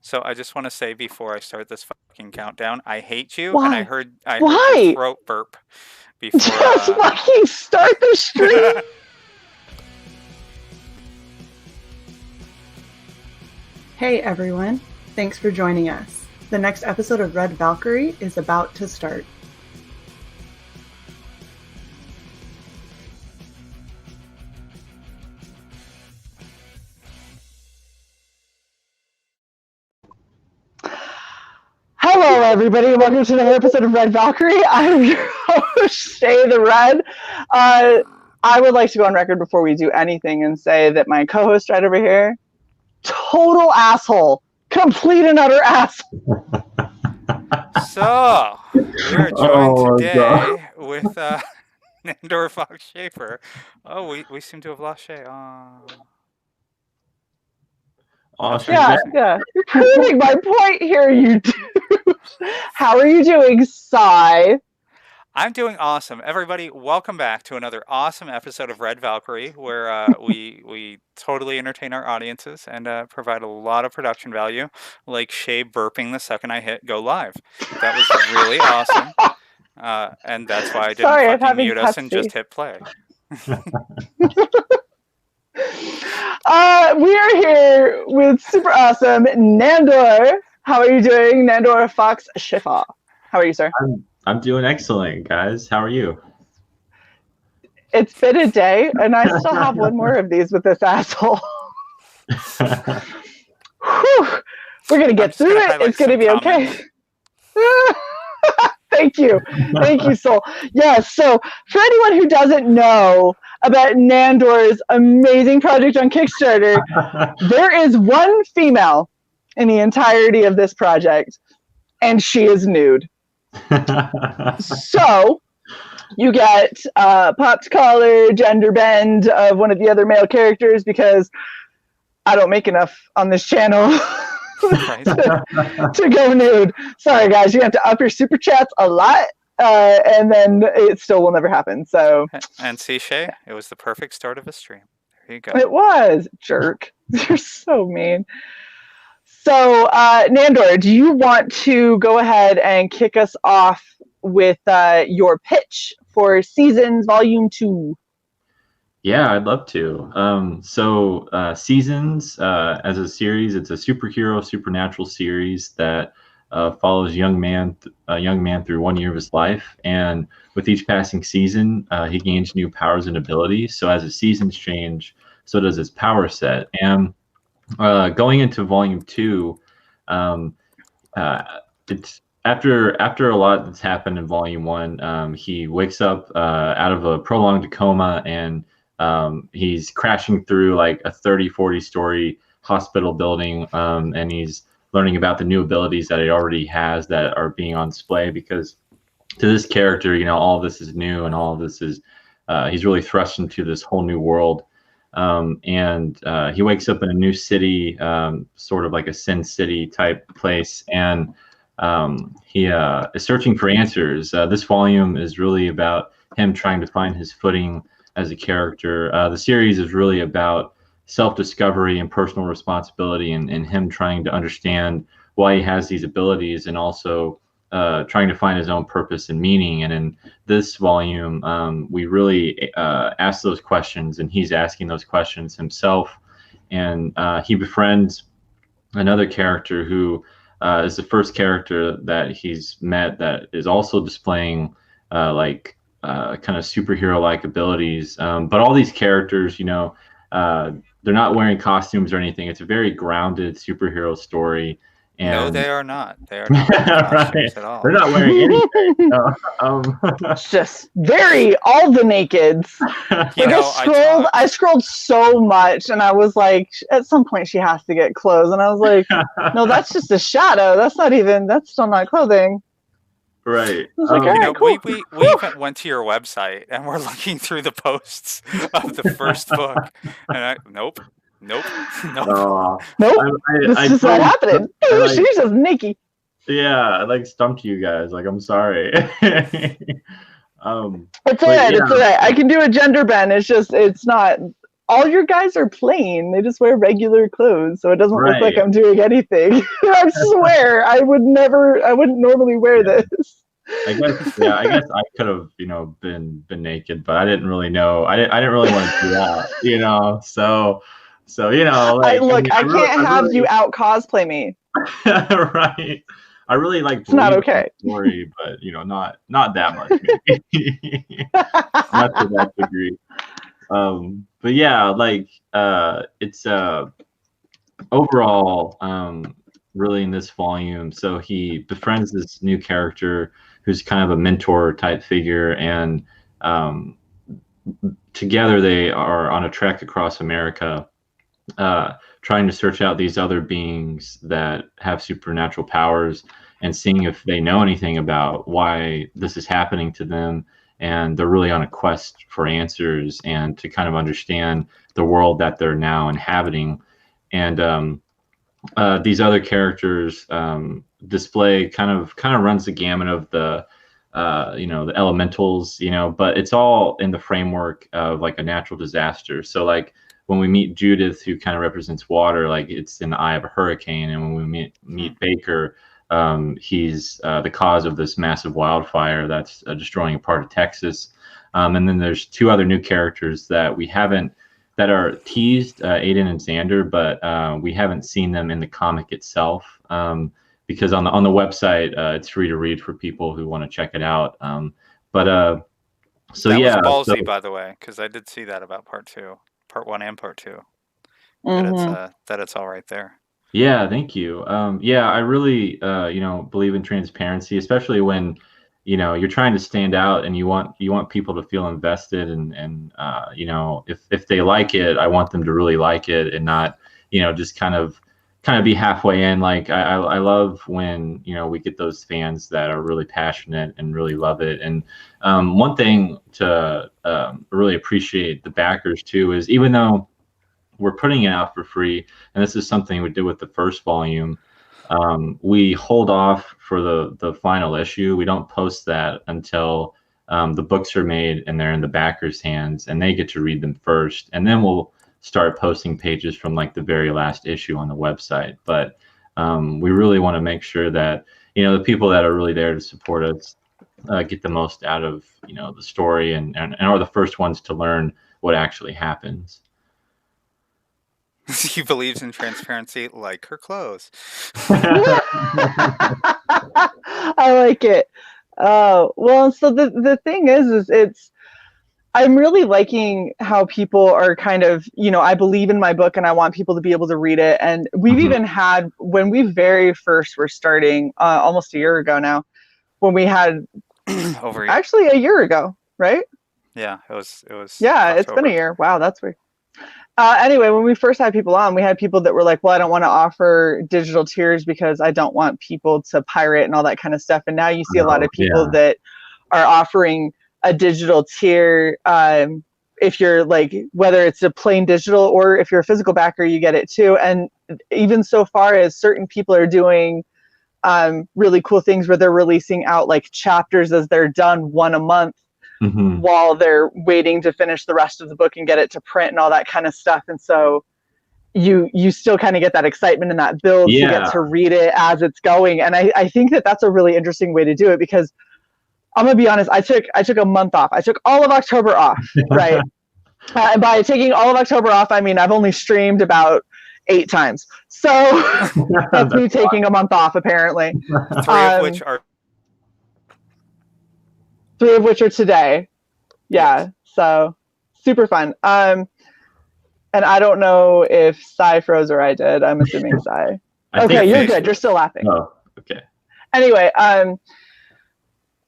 So I just want to say before I start this fucking countdown, I hate you, and Why? I heard your Why? throat burp before. Just fucking start the stream. Hey everyone, thanks for joining us. The next episode of Red Valkyrie is about to start. Hello everybody, and welcome to another episode of Red Valkyrie. I'm your host, Shae the Red. I would like to go on record before we do anything and say that my co-host right over here, total asshole. Complete and utter asshole. So, we're joined today with Nandor Fox Schaefer. Oh, we seem to have lost Shae. Yeah. You're proving my point here, you dude. How are you doing, Cy? I'm doing awesome. Everybody, welcome back to another awesome episode of Red Valkyrie, where we totally entertain our audiences and provide a lot of production value, like Shae burping the second I hit go live. That was really awesome. And that's why I didn't fucking mute us and just hit play. We are here with super awesome Nandor. How are you doing, Nador Fox Schaefer? How are you, sir? I'm doing excellent, guys. How are you? It's been a day, and I still have one more of these with this asshole. Whew. We're going to get through it. It's going to be okay. Thank you, Soul. Yes, so for anyone who doesn't know about Nandor's amazing project on Kickstarter, there is one female in the entirety of this project, and she is nude. So you get popped collar, Genderbend of one of the other male characters, because I don't make enough on this channel to go nude. Sorry guys, you have to up your super chats a lot, and then it still will never happen. So, and see, Shae, it was the perfect start of a stream. There you go. It was, jerk. You're so mean. So, Nandor, do you want to go ahead and kick us off with your pitch for Seasons Volume 2? Yeah, I'd love to. So Seasons, as a series, it's a superhero, supernatural series that follows a young man through 1 year of his life. And with each passing season, he gains new powers and abilities. So as the seasons change, so does his power set. And going into Volume 2, it's after a lot that's happened in Volume 1. He wakes up out of a prolonged coma, and he's crashing through like a 30-40 story hospital building, and he's learning about the new abilities that he already has that are being on display, because to this character, all of this is new, and all of this is he's really thrust into this whole new world. And he wakes up in a new city, sort of like a Sin City type place, and he is searching for answers. This volume is really about him trying to find his footing as a character. The series is really about self-discovery and personal responsibility, and him trying to understand why he has these abilities, and also trying to find his own purpose and meaning. And in this volume, we really ask those questions, and he's asking those questions himself. And he befriends another character who is the first character that he's met that is also displaying kind of superhero-like abilities. But all these characters, they're not wearing costumes or anything. It's a very grounded superhero story. And no, they are not. They are not wearing costumes at all. They're not wearing anything. It's just very all the nakeds. I scrolled so much, and I was like, at some point she has to get clothes, and I was like, no, that's just a shadow. That's still not clothing. Right. I was like, cool. We even went to your website, and we're looking through the posts of the first book, and nope. This is not happening. She's just naked. Yeah, I stumped you guys. I'm sorry. It's all right. It's all right. I can do a gender bend. It's not all your guys are plain. They just wear regular clothes, so it doesn't look like Right. I'm doing anything. I swear, I wouldn't normally wear this. I guess I could have, been naked, but I didn't really know. I didn't really want to do that, So, like, I can't have you out cosplay me. Right. I really like. It's not okay. Story, but not that much. Maybe. Not to that degree. But yeah, like it's overall really in this volume. So he befriends this new character who's kind of a mentor type figure, and together they are on a trek across America, trying to search out these other beings that have supernatural powers and seeing if they know anything about why this is happening to them. And they're really on a quest for answers and to kind of understand the world that they're now inhabiting. And these other characters display kind of runs the gamut of the the elementals, but it's all in the framework of like a natural disaster. So like when we meet Judith, who kind of represents water, like it's in the eye of a hurricane. And when we meet Baker, he's the cause of this massive wildfire that's destroying a part of Texas. And then there's two other new characters that we haven't, that are teased, Aiden and Xander, but we haven't seen them in the comic itself, because on the website it's free to read for people who want to check it out. So that yeah, was ballsy, by the way, because I did see that about part 1 and part 2. That it's all right there. Yeah, thank you. Yeah, I really believe in transparency, especially when you're trying to stand out and you want people to feel invested, and if they like it, I want them to really like it and not just kind of be halfway in. Like I love when we get those fans that are really passionate and really love it. And one thing to really appreciate the backers too is, even though we're putting it out for free, and this is something we did with the first volume, we hold off for the final issue. We don't post that until the books are made and they're in the backers' hands and they get to read them first, and then we'll start posting pages from like the very last issue on the website. But we really want to make sure that the people that are really there to support us get the most out of the story, and are the first ones to learn what actually happens. He believes in transparency like her clothes. I like it. Well, so the thing is I'm really liking how people are kind of, I believe in my book and I want people to be able to read it. And we've even had, when we very first were starting, almost a year ago now, when we had actually a year ago, right? Yeah, it was. Yeah, October. It's been a year. Wow, that's weird. Anyway, when we first had people on, we had people that were like, well, I don't want to offer digital tiers because I don't want people to pirate and all that kind of stuff. And now you see a lot of people that are offering a digital tier. If you're like, whether it's a plain digital or if you're a physical backer, you get it too. And even so far as certain people are doing really cool things where they're releasing out like chapters as they're done, one a month. Mm-hmm. While they're waiting to finish the rest of the book and get it to print and all that kind of stuff. And so you still kind of get that excitement and that build to get to read it as it's going. And I think that that's a really interesting way to do it, because I'm gonna be honest, I took a month off. I took all of October off, right? And by taking all of October off, I mean I've only streamed about 8 times. So that's me taking a month off, apparently. 3 of which are today. Yeah, so super fun. And I don't know if Cy froze or I did. I'm assuming Cy. Okay, you're good. You're still laughing. Oh, okay. Anyway,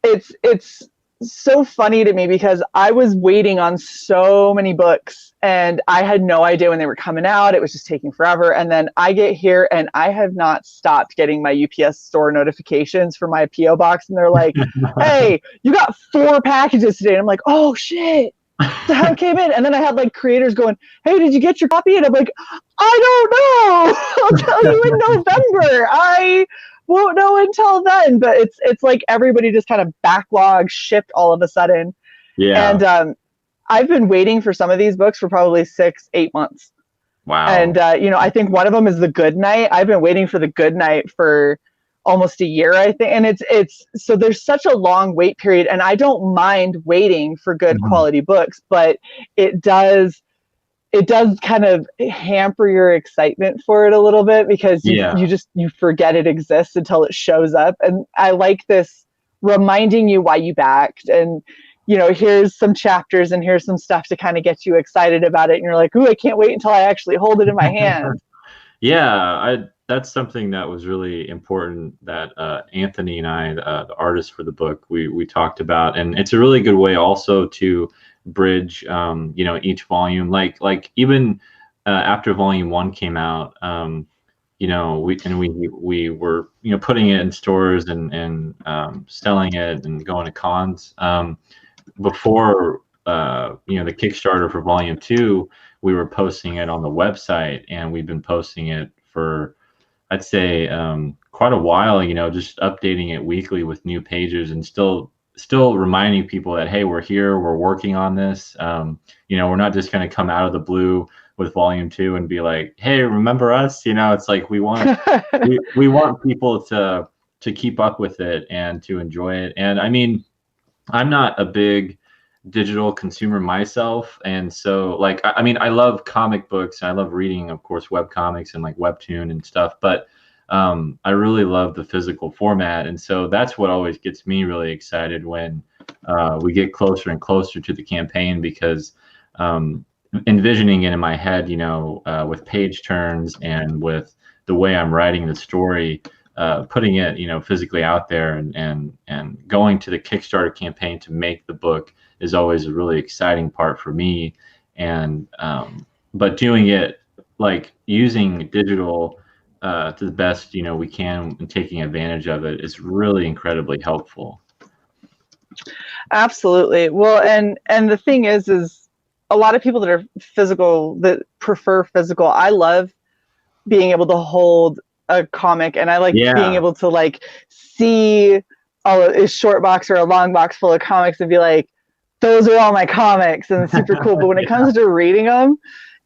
it's so funny to me because I was waiting on so many books and I had no idea when they were coming out. It was just taking forever. And then I get here and I have not stopped getting my UPS store notifications for my PO box. And they're like, hey, you got 4 packages today. And I'm like, oh shit, the hell came in? And then I had like creators going, hey, did you get your copy? And I'm like, I don't know. I'll tell you in November. I won't know until then. But it's like everybody just kind of backlog shipped all of a sudden. Yeah. And I've been waiting for some of these books for probably 6-8 months. Wow. And I think one of them is The Good Night. I've been waiting for The Good Night for almost a year, I think. And it's so there's such a long wait period, and I don't mind waiting for good quality books, but it does kind of hamper your excitement for it a little bit, because you forget it exists until it shows up. And I like this reminding you why you backed, and here's some chapters and here's some stuff to kind of get you excited about it, and you're like, ooh, I can't wait until I actually hold it in my hand. That's something that was really important that Anthony and I, the artist for the book, we talked about, and it's a really good way also to bridge each volume, like even after volume 1 came out, we were putting it in stores and selling it and going to cons before the Kickstarter for volume 2. We were posting it on the website, and we've been posting it for, I'd say, quite a while, just updating it weekly with new pages, and still reminding people that, hey, we're here, we're working on this. We're not just going to come out of the blue with volume 2 and be like, hey, remember us? It's like we want we want people to keep up with it and to enjoy it. And I mean, I'm not a big digital consumer myself, and so I love comic books, and I love reading, of course, web comics and like webtoon and stuff, but I really love the physical format, and so that's what always gets me really excited when we get closer and closer to the campaign, because envisioning it in my head, with page turns and with the way I'm writing the story, putting it, physically out there, and going to the Kickstarter campaign to make the book is always a really exciting part for me. And but doing it, like using digital to the best we can, and taking advantage of it, is really incredibly helpful. Absolutely. Well, and the thing is a lot of people that are physical, that prefer physical, I love being able to hold a comic, and I like being able to like see a short box or a long box full of comics and be like, those are all my comics, and it's super cool. But when it comes to reading them,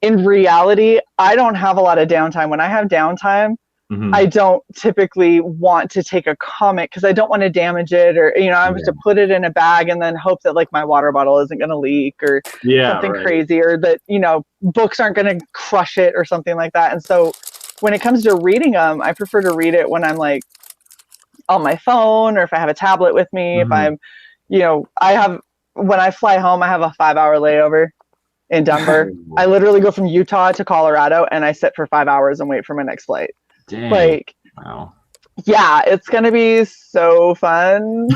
in reality, I don't have a lot of downtime. When I have downtime, I don't typically want to take a comic, because I don't want to damage it, or I have to put it in a bag and then hope that like my water bottle isn't going to leak, or something crazy, or that books aren't going to crush it or something like that. And so when it comes to reading them, I prefer to read it when I'm like on my phone, or if I have a tablet with me. If I'm when I fly home, I have a 5-hour layover in Denver. I literally go from Utah to Colorado, and I sit for 5 hours and wait for my next flight. Dang. Wow. Yeah, it's going to be so fun.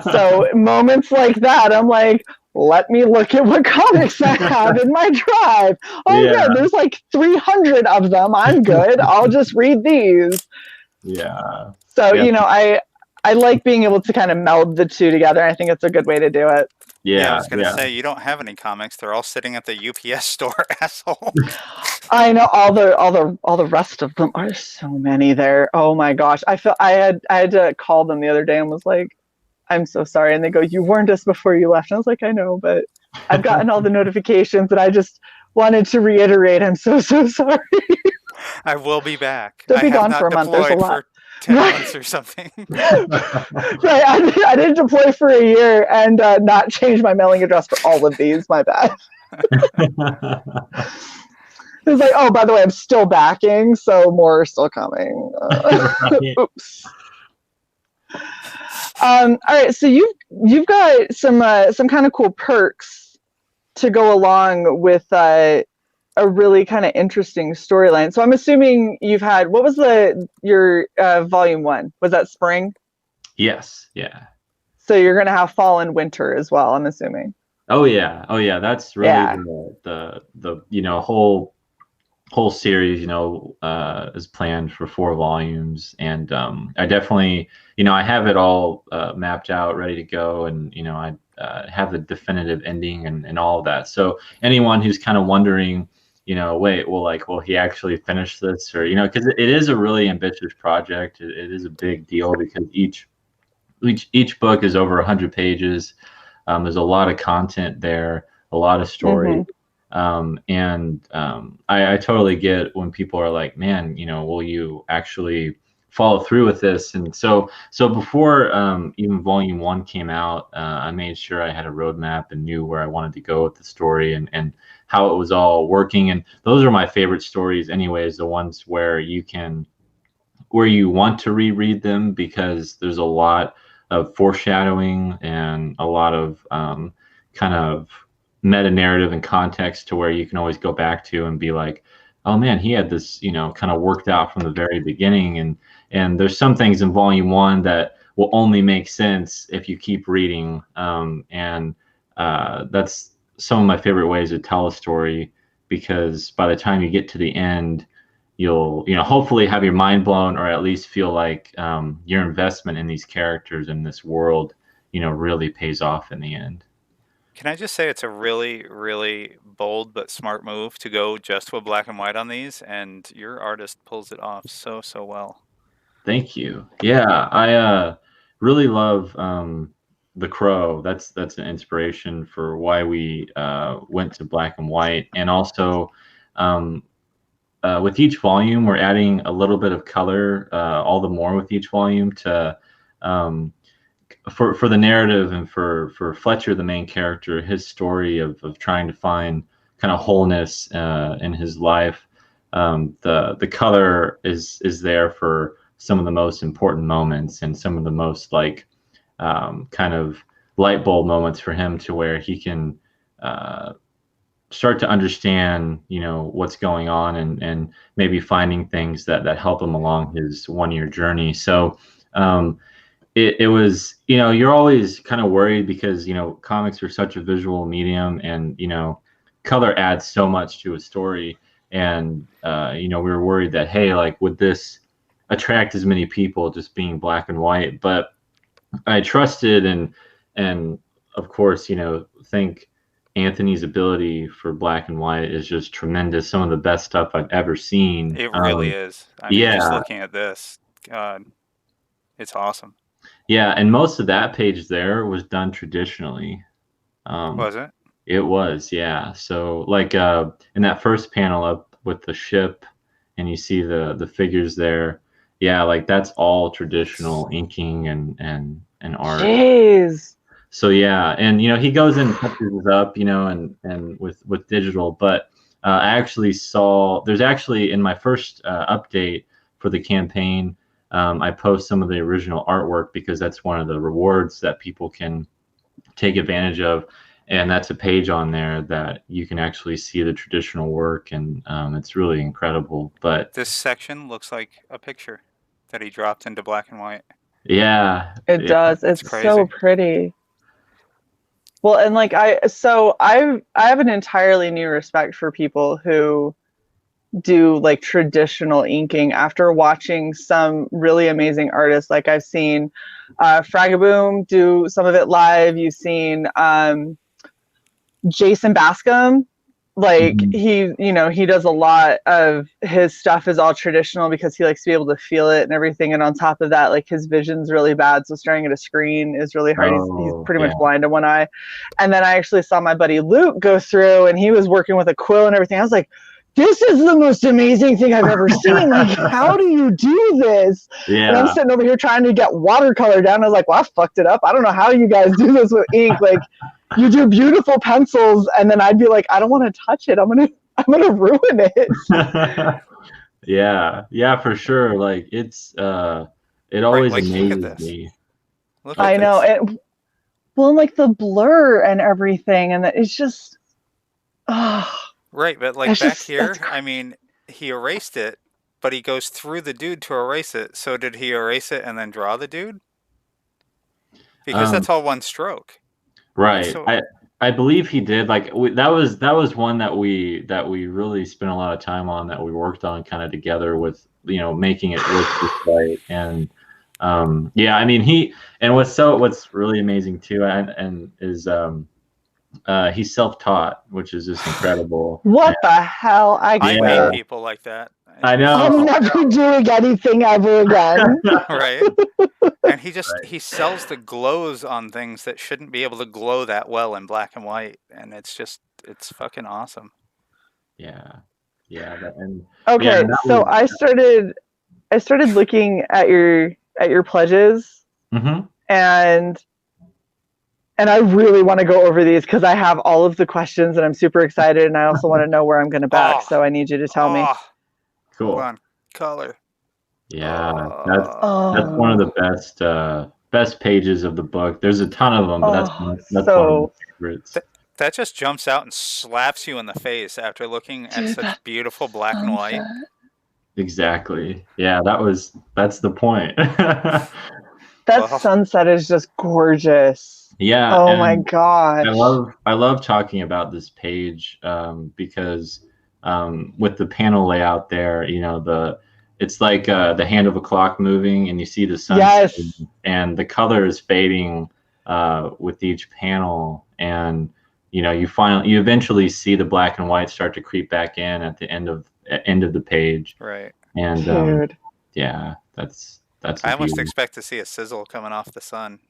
So moments like that, I'm like, let me look at what comics I have in my drive. Oh, good. There's like 300 of them. I'm good. I'll just read these. Yeah. So, I like being able to kind of meld the two together. I think it's a good way to do it. Yeah, I was going to say, you don't have any comics. They're all sitting at the UPS store, asshole. I know all the rest of them are so many there. Oh my gosh. I had to call them the other day and was like, I'm so sorry. And they go, you warned us before you left. And I was like, I know, but I've gotten all the notifications, and I just wanted to reiterate, I'm so sorry. I will be back. They'll be gone for a month. There's a lot. 10 months or something. Right. I didn't deploy for a year and not change my mailing address for all of these. My bad. It was like, oh, by the way, I'm still backing, so more are still coming. Oops. All right, so you've got some kind of cool perks to go along with a really kind of interesting storyline. So I'm assuming you've had, what was your volume 1? Was that spring? Yes. Yeah. So you're gonna have fall and winter as well, I'm assuming. Oh yeah. That's really the whole series, is planned for 4 volumes, and I definitely, I have it all mapped out, ready to go, and I have the definitive ending and all of that. So anyone who's kind of wondering, will he actually finish this, or because it is a really ambitious project. It is a big deal, because each book is over 100 pages. There's a lot of content there. a lot of story. Mm-hmm. I totally get when people are like, man, will you actually follow through with this? And so before even volume 1 came out, I made sure I had a roadmap and knew where I wanted to go with the story and how it was all working. And those are my favorite stories anyways, the ones where you want to reread them, because there's a lot of foreshadowing and a lot of kind of meta narrative and context to where you can always go back to and be like, oh man, he had this, kind of worked out from the very beginning. And there's some things in volume 1 that will only make sense if you keep reading. That's some of my favorite ways to tell a story, because by the time you get to the end, you'll hopefully have your mind blown, or at least feel like your investment in these characters in this world really pays off in the end. Can I just say it's a really, really bold but smart move to go just with black and white on these, and your artist pulls it off so well. Thank you. Yeah, I really love The Crow. That's an inspiration for why we went to black and white. And also with each volume, we're adding a little bit of color, all the more with each volume, to for the narrative, and for Fletcher, the main character, his story of trying to find kind of wholeness in his life. The color is there for some of the most important moments, and some of the most like kind of light bulb moments for him, to where he can start to understand what's going on, and maybe finding things that help him along his 1-year journey. So it was, you're always kind of worried, because comics are such a visual medium, and color adds so much to a story. And we were worried that, hey, like, would this attract as many people just being black and white? But I trusted, and of course, think Anthony's ability for black and white is just tremendous. Some of the best stuff I've ever seen. It really is. I mean, yeah. just looking at this, God, it's awesome. Yeah, and most of that page there was done traditionally. Was it? It was, yeah. So like in that first panel up with the ship, and you see the figures there, yeah, like that's all traditional inking and art. Jeez. So yeah, and he goes in and touches it up, and with digital. But I actually saw, there's actually in my first update for the campaign, I post some of the original artwork, because that's one of the rewards that people can take advantage of. And that's a page on there that you can actually see the traditional work, and it's really incredible. But this section looks like a picture that he dropped into black and white. Yeah, it does. It's crazy. So pretty. Well, and like I have an entirely new respect for people who do like traditional inking after watching some really amazing artists. Like I've seen Fragaboom do some of it live. You've seen Jason Bascom, like he does a lot of his stuff is all traditional because he likes to be able to feel it and everything. And on top of that, like his vision's really bad, so staring at a screen is really hard. He's pretty much blind in one eye. And then I actually saw my buddy Luke go through, and he was working with a quill and everything. I was like, this is the most amazing thing I've ever seen. Like, how do you do this? Yeah. And I'm sitting over here trying to get watercolor down. I was like, well, I fucked it up. I don't know how you guys do this with ink. Like, you do beautiful pencils, and then I'd be like, I don't want to touch it. I'm gonna ruin it. Yeah, for sure. Like it's it always amazes me. I know it. Well, like the blur and everything, and it's just. Right, but like back here, I mean, he erased it, but he goes through the dude to erase it. So did he erase it and then draw the dude? Because that's all one stroke. Right. So, I believe he did. Like that was one that we really spent a lot of time on, that we worked on kind of together with making it look just right. And yeah, I mean what's really amazing too, and is he's self-taught, which is just incredible. What the hell? I hate people like that. I I'm know. never doing anything ever again. Right? And he Right. he sells the glows on things that shouldn't be able to glow that well in black and white, and it's fucking awesome. Yeah. Yeah. And Okay, that so was. I started looking at your pledges, Mhm. and I really want to go over these because I have all of the questions and I'm super excited, and I also want to know where I'm going to back. Oh, So I need you to tell me. hold Cool. on, color. Yeah, that's one of Oh, the best pages of the book. There's a ton of them, but that's one of my so favorites. That just jumps out and slaps you in the face after looking at dude, such that beautiful black and white. sunset. Exactly. Yeah, that's the point. That Well, sunset is just gorgeous. Yeah, Oh my and gosh. I love talking about this page because with the panel layout there, it's like the hand of a clock moving, and you see the sun setting, Yes. and the color is fading with each panel, and you eventually see the black and white start to creep back in at the end of the page, right. and Dude. yeah, that's a I almost beauty. expect to see a sizzle coming off the sun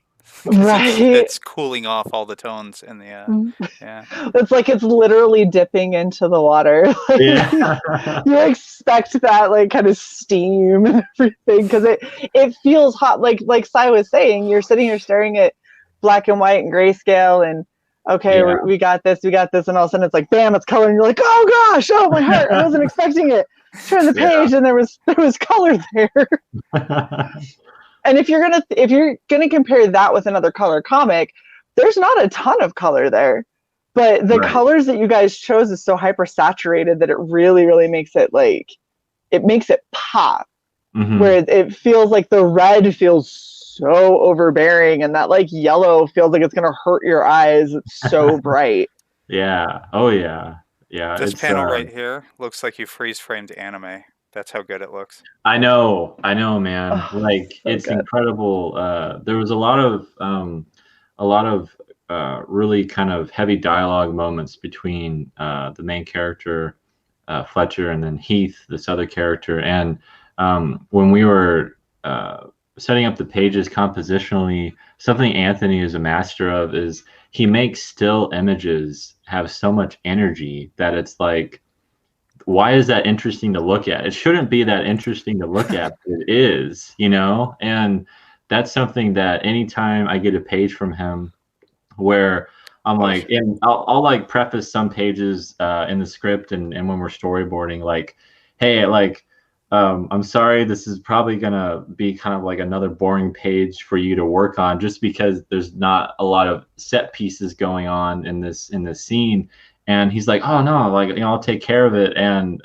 because Right. it's cooling off all the tones in the yeah. It's like it's literally dipping into the water. Yeah. You expect that like kind of steam and everything because it feels hot. Like Cy was saying, you're sitting here staring at black and white and grayscale, and okay, Yeah. we got this, and all of a sudden it's like bam, it's color, and you're like, oh gosh, oh my heart, I wasn't expecting it. Turn the page, and there was color there. And if you're gonna compare that with another color comic, there's not a ton of color there, but the Right. colors that you guys chose is so hyper saturated that it really, really makes it pop. Mhm. Where it feels like the red feels so overbearing, and that like yellow feels like it's gonna hurt your eyes. It's so bright. Yeah. Oh yeah. Yeah. This It's panel right here looks like you freeze framed anime. That's how good it looks. I know, man. Oh, Like so it's good. incredible. There was a lot of really kind of heavy dialogue moments between the main character, Fletcher, and then Heath, this other character. And when we were setting up the pages compositionally, something Anthony is a master of is he makes still images have so much energy that it's like, why is that interesting to look at? It shouldn't be that interesting to look at, but it is, and that's something that anytime I get a page from him where I'm like, and I'll like preface some pages in the script and when we're storyboarding, like, hey, like, I'm sorry, this is probably gonna be kind of like another boring page for you to work on, just because there's not a lot of set pieces going on in this scene. And he's like, oh no, like, I'll take care of it. And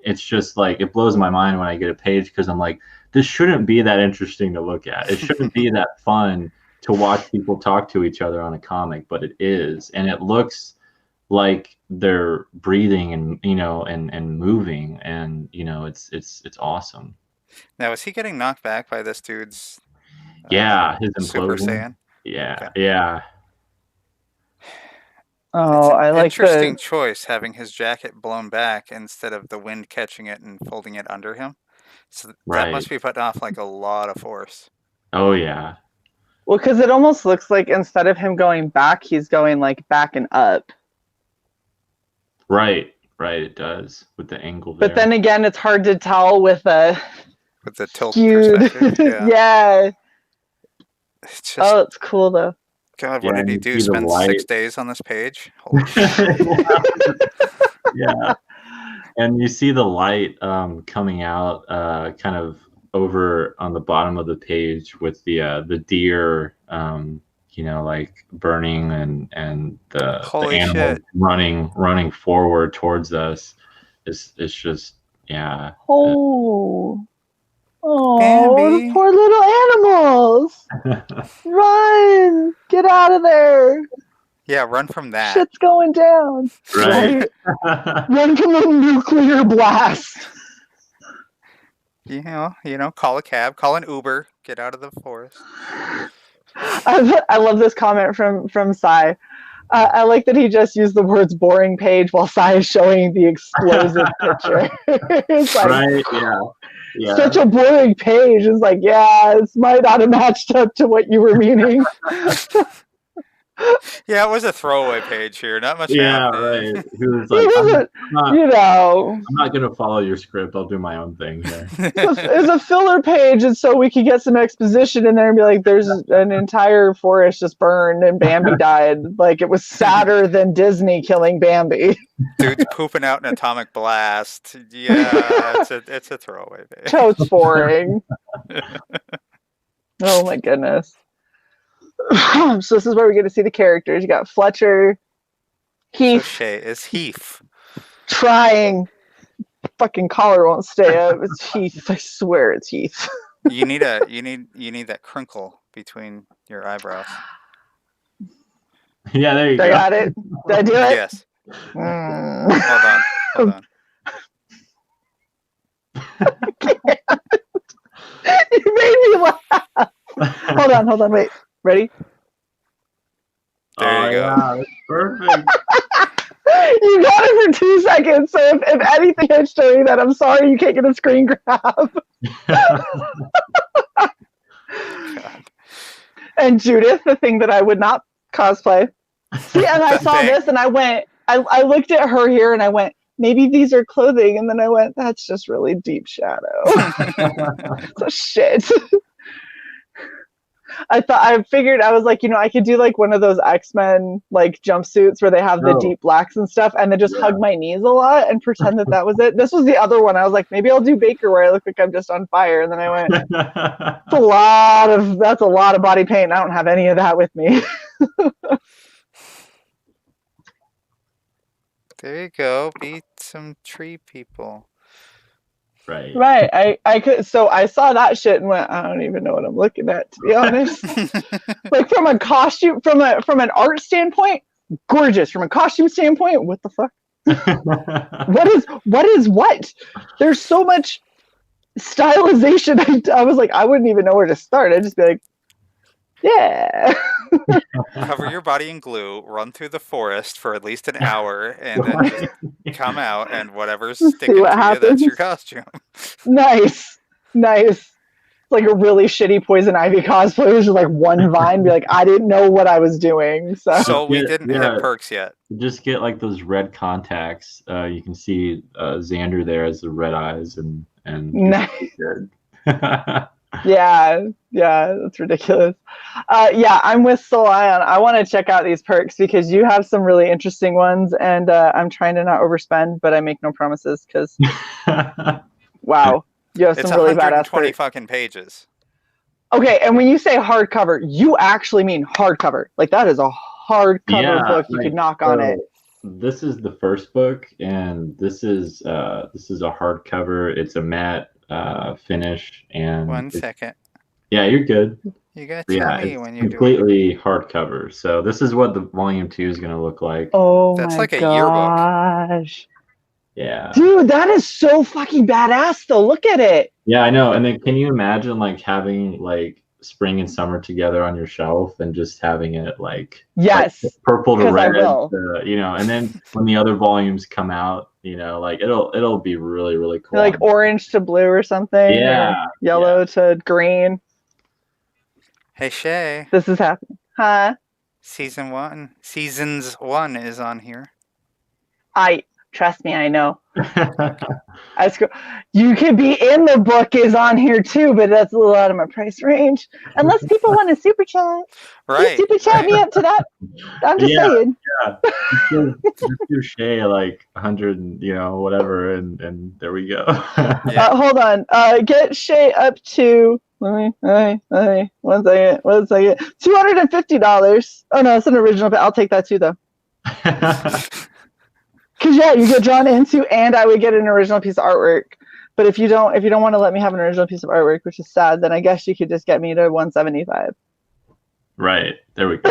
it's just like, it blows my mind when I get a page, because I'm like, this shouldn't be that interesting to look at. It shouldn't be that fun to watch people talk to each other on a comic, but it is, and it looks like they're breathing and and moving, and it's awesome. Now, is he getting knocked back by this dude's Yeah, his Super implosion. Saiyan? Yeah, Okay. yeah. It's Oh, an I like interesting the choice having his jacket blown back instead of the wind catching it and folding it under him. So that Right. must be putting off like a lot of force. Oh yeah. well, because it almost looks like instead of him going back, he's going like back and up. Right. It does, with the angle there. But then again, it's hard to tell with a With the tilt skewed. perspective. Yeah. Yeah. It's just, Oh, it's cool though. God, Yeah, what did and he you do? see the Spend light. 6 days on this page? Holy shit. Yeah. And you see the light coming out kind of over on the bottom of the page with the deer like burning, and the Holy animal shit. running forward towards us. It's just, yeah. Oh, the Bambi. poor little animals! Run! Get out of there! Yeah, run from that. Shit's going down. Right. Run from the nuclear blast. You know, call a cab, call an Uber, get out of the forest. I love this comment from Cy. I like that he just used the words boring page while Cy is showing the explosive picture. It's like, right? Yeah. Such a boring page. It's like, yeah, this might not have matched up to what you were meaning. Yeah, it was a throwaway page here. Not much Yeah, happening. right. He was like, I'm not going to follow your script. I'll do my own thing here. It's a filler page, and so we could get some exposition in there and be like, there's an entire forest just burned and Bambi died. Like, it was sadder than Disney killing Bambi. Dude's pooping out an atomic blast. Yeah, it's a throwaway page. Totes boring. Oh my goodness. So this is where we get to see the characters. You got Fletcher, Heath. So Shae is Heath. Trying. Fucking collar won't stay up. It's Heath. I swear it's Heath. You need that crinkle between your eyebrows. Yeah, there you go. I got it. Did I do it? Yes. Hold on. I can't. You made me laugh. Hold on, wait. Ready? There you go. Yeah, that's perfect. You got it for 2 seconds, so if anything is showing that, I'm sorry you can't get a screen grab. And Judith, the thing that I would not cosplay. See, and I saw this and I went, I looked at her here and I went, maybe these are clothing. And then I went, that's just really deep shadow. So shit. I figured, I was like, I could do like one of those X-Men like jumpsuits where they have the deep blacks and stuff and then just hug my knees a lot and pretend that was it. This was the other one. I was like, maybe I'll do Baker where I look like I'm just on fire. And then I went, that's a lot of body paint. I don't have any of that with me. There you go. Beat some tree people. Right. I could. So I saw that shit and went, I don't even know what I'm looking at, to be honest. Like from a costume, from an art standpoint, gorgeous. From a costume standpoint, what the fuck? What is what? There's so much stylization. I was like, I wouldn't even know where to start. I'd just be like, yeah. Cover your body in glue, run through the forest for at least an hour, and then just come out, and whatever's sticking to you, that's your costume. Nice. It's like a really shitty Poison Ivy cosplay, which is like one vine, be like, I didn't know what I was doing. So we didn't hit perks yet. Just get like those red contacts. You can see Xander there as the red eyes, and nice. Yeah, that's ridiculous. I'm with Solion. I want to check out these perks because you have some really interesting ones, and I'm trying to not overspend, but I make no promises because wow, you have some really badass perks. 120 fucking pages. Okay, and when you say hardcover, you actually mean hardcover. Like that is a hardcover book. You could knock on it. This is the first book, and this is a hardcover. It's a matte finish, and 1 second. Yeah, you're good. You gotta tell me when you're completely hardcover. So this is what the volume 2 is gonna look like. Oh, that's my like a yearbook. Yeah, dude, that is so fucking badass. Though, look at it. Yeah, I know. And then, can you imagine like having like spring and summer together on your shelf and just having it like like purple to red, and then when the other volumes come out, like it'll be really, really cool. Like orange to blue or something. Yeah. Or yellow to green. Hey Shae. This is happening. Huh? Seasons 1 is on here. Trust me, I know. You can be in the book is on here too, but that's a little out of my price range. Unless people want to super chat. Right. Super chat me up to that. I'm just saying. Yeah. Just do Shae like 100 and whatever, and there we go. Hold on. Get Shae up to one second. $250. Oh no, it's an original, but I'll take that too though. Because you get drawn into, and I would get an original piece of artwork. But if you don't want to let me have an original piece of artwork, which is sad, then I guess you could just get me to $175. Right, there we go.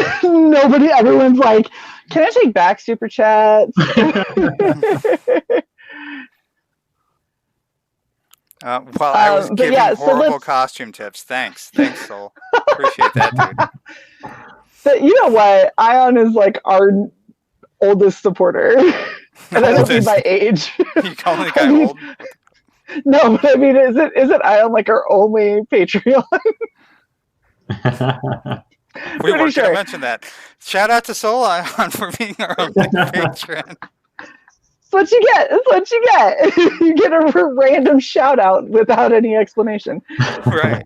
Everyone's like, can I take back super chats? While I was giving horrible costume tips. Thanks, Soul. Appreciate that, dude. But you know what? Ion is like our oldest supporter. And I don't mean by age. You call the guy old? No, but I mean, isn't Ion like our only Patreon? We weren't going to mention that. Shout out to Soul Ion for being our only patron. That's what you get. That's what you get. You get a random shout out without any explanation. Right.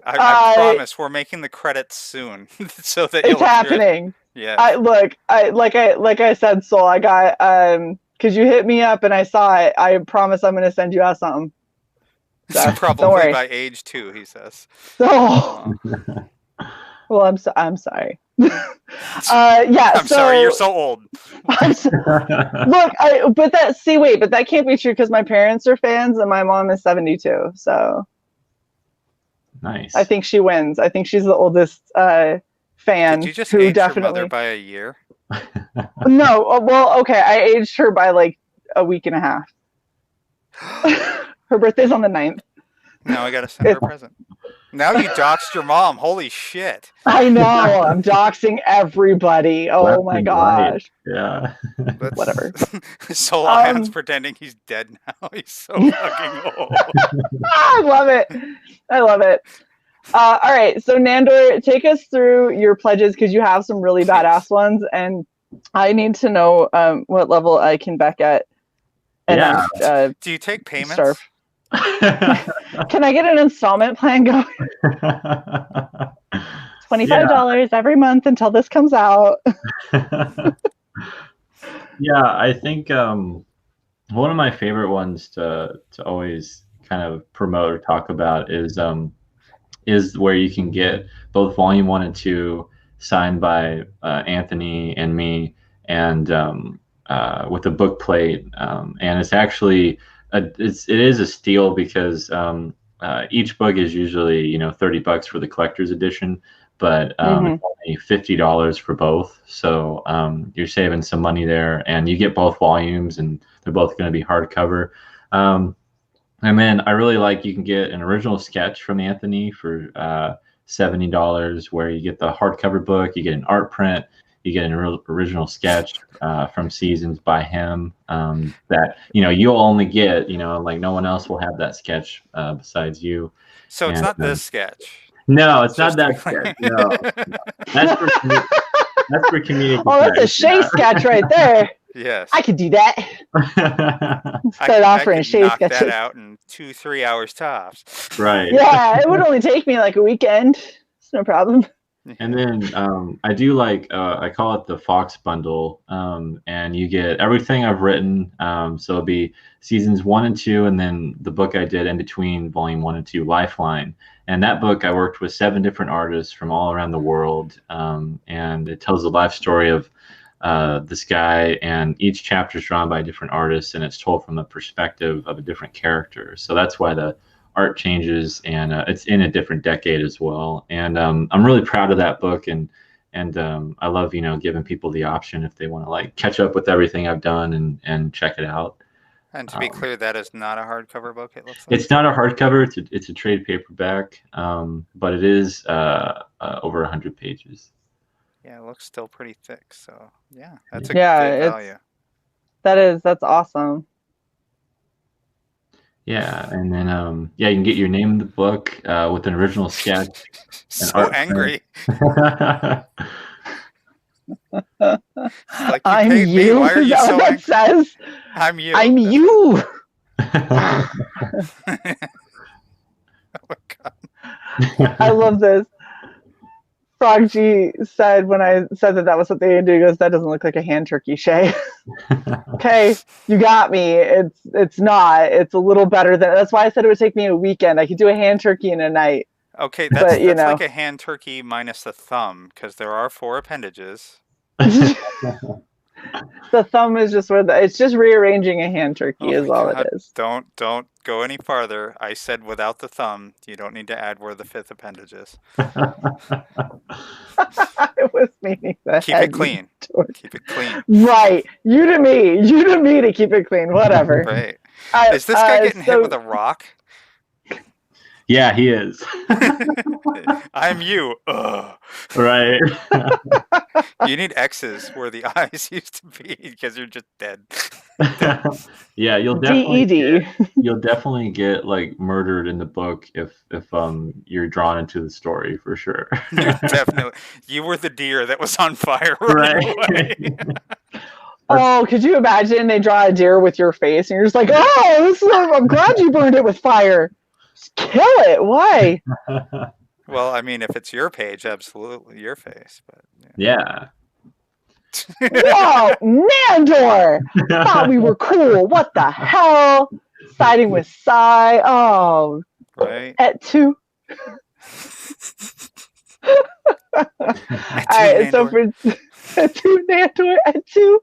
I promise we're making the credits soon, so that it's happening. Yeah. Like I said, Soul, I got because you hit me up and I saw it. I promise I'm going to send you out something. So, probably by age 2, he says. Oh. Well, I'm sorry. Yeah. I'm sorry. You're so old. Look, but that can't be true because my parents are fans and my mom is 72. So. Nice. I think she wins. I think she's the oldest fan. Did you just who age definitely... your mother by a year? No. Well, okay. I aged her by like a week and a half. Her birthday's on the 9th. Now I gotta send her a present. Now you doxed your mom. Holy shit. I know. I'm doxing everybody. Oh my gosh. Right. Yeah. Whatever. Soul Ion's pretending he's dead now. He's so fucking old. I love it. All right. So Nandor, take us through your pledges because you have some really badass ones, and I need to know what level I can back at. And, do you take payments? Starve. Can I get an installment plan going? $25 every month until this comes out. Yeah, I think one of my favorite ones to always kind of promote or talk about is where you can get both Volume 1 and 2 signed by Anthony and me, and with a book plate, and it's actually it is a steal because each book is usually $30 for the collector's edition, but it's only $50 for both. So you're saving some money there, and you get both volumes, and they're both going to be hardcover. And then I really like you can get an original sketch from Anthony for $70, where you get the hardcover book, you get an art print, you get an original sketch from Seasons by him that you'll only get, like no one else will have that sketch besides you. So it's not this sketch. No, it's not that sketch. No. That's for community. Oh, that's a Shae sketch right there. Yes, I could do that. Start offering Shae sketches. That out in 2-3 hours tops. Right. Yeah, it would only take me like a weekend. It's no problem. And then I do like I call it the Fox bundle, and you get everything I've written. So it'll be Seasons 1 and 2, and then the book I did in between Volume 1 and 2, Lifeline. And that book I worked with 7 different artists from all around the world, and it tells the life story of this guy, and each chapter is drawn by a different artist, and it's told from the perspective of a different character. So that's why the art changes, and it's in a different decade as well. And I'm really proud of that book, and I love giving people the option if they want to like catch up with everything I've done and check it out. And to be clear, that is not a hardcover book. It looks like it's not a hardcover. It's a trade paperback, but it is over 100 pages. Yeah, it looks still pretty thick. So yeah, that's a good value. That's awesome. Yeah, and then you can get your name in the book with an original sketch. So angry. Like, I'm you. Me. Why are you so angry? Says? I'm you. I'm you. Oh my god. I love this. Frog G said when I said that was what they do, he goes, that doesn't look like a hand turkey, Shae. Okay, you got me. It's not. It's a little better than. That's why I said it would take me a weekend. I could do a hand turkey in a night. Okay, that's like a hand turkey minus the thumb, because there are 4 appendages. The thumb is just it's just rearranging a hand turkey is all it is. Don't go any farther. I said without the thumb. You don't need to add where the 5th appendage is. I was meaning that. Keep it clean. Keep it clean. Right. You to me to keep it clean. Whatever. Right. Is this guy getting hit with a rock? Yeah, he is. I'm you. Ugh. Right. You need X's where the eyes used to be because you're just dead. Yeah, DED. you'll definitely get like murdered in the book if you're drawn into the story for sure. You were the deer that was on fire Right. away. Oh, could you imagine they draw a deer with your face and you're just like, oh, I'm glad you burned it with fire. Just kill it. Why? Well, I mean, if it's your page, absolutely your face. But Yeah. Whoa, Nandor! Thought we were cool. What the hell? Siding with Cy. Oh, right. at 2. All right, so for at 2 Nandor at 2.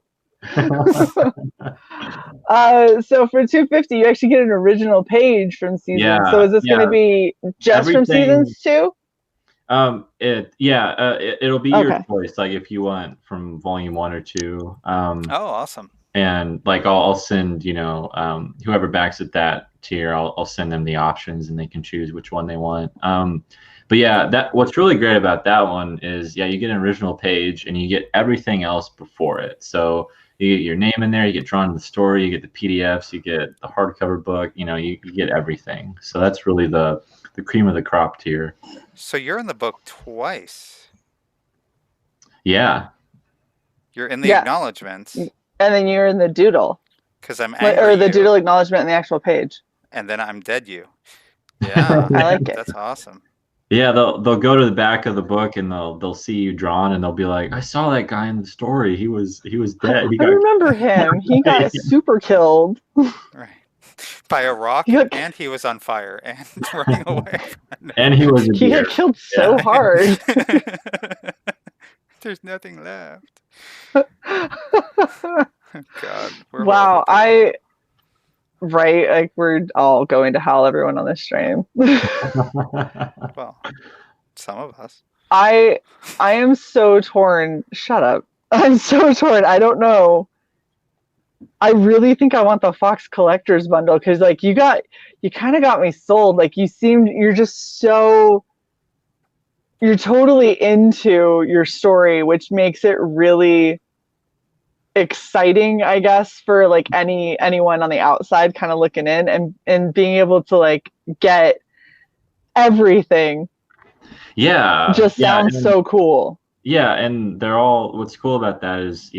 So for $2.50, you actually get an original page from season. Yeah, so is this going to be just from seasons 2? It'll be your Okay. choice. Like if you want from volume 1 or 2. Oh, awesome. And like I'll send, whoever backs at that tier, I'll send them the options and they can choose which one they want. But yeah, what's really great about that one is you get an original page and you get everything else before it. So you get your name in there, you get drawn to the story, you get the PDFs, you get the hardcover book, you get everything. So that's really the cream of the crop tier. So you're in the book twice. Yeah. You're in the acknowledgements. And then you're in the doodle. Because I'm angry. Or the doodle acknowledgement in the actual page. And then I'm dead you. Yeah. I like it. That's awesome. Yeah, they'll go to the back of the book and they'll see you drawn and they'll be like, I saw that guy in the story. He was dead. I remember him. He got super killed. Right. By a rock, and he was on fire and running away. And he was a deer. He got killed so hard. There's nothing left. God. Wow, right, like we're all going to hell, everyone on this stream. Well, some of us. I am so torn. Shut up. I'm so torn. I don't know. I really think I want the Fox collector's bundle because like you kind of got me sold. Like you're totally into your story, which makes it really exciting, I guess, for like anyone on the outside kind of looking in and being able to like get everything. Yeah. Just sounds so cool. Yeah, and what's cool about that is,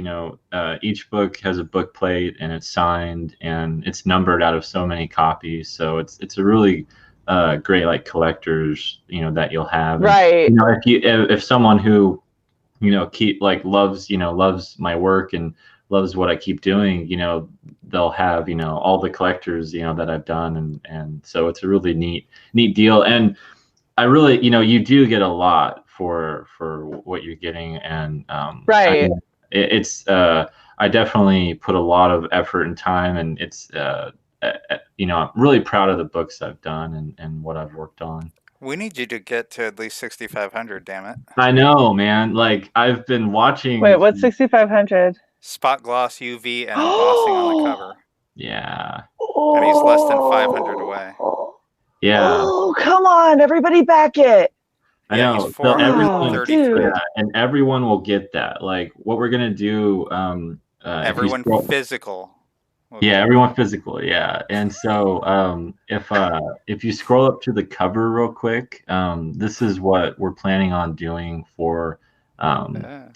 each book has a book plate and it's signed and it's numbered out of so many copies. So it's a really great like collectors, that you'll have. Right. And, if someone who, loves my work and loves what I keep doing, they'll have, all the collectors, that I've done. And so it's a really neat deal. And I really, you do get a lot for what you're getting. And right. I definitely put a lot of effort and time, and it's, I'm really proud of the books I've done and what I've worked on. We need you to get to at least 6,500, damn it. I know, man. Like, I've been watching... Wait, what's 6,500? Spot gloss UV and embossing on the cover. Yeah. And he's less than 500 away. Yeah. Oh, come on. Everybody back it. I know. He's 433. And everyone will get that. Like, what we're going to do... everyone physical. Everyone physical, yeah. And so if you scroll up to the cover real quick, this is what we're planning on doing for the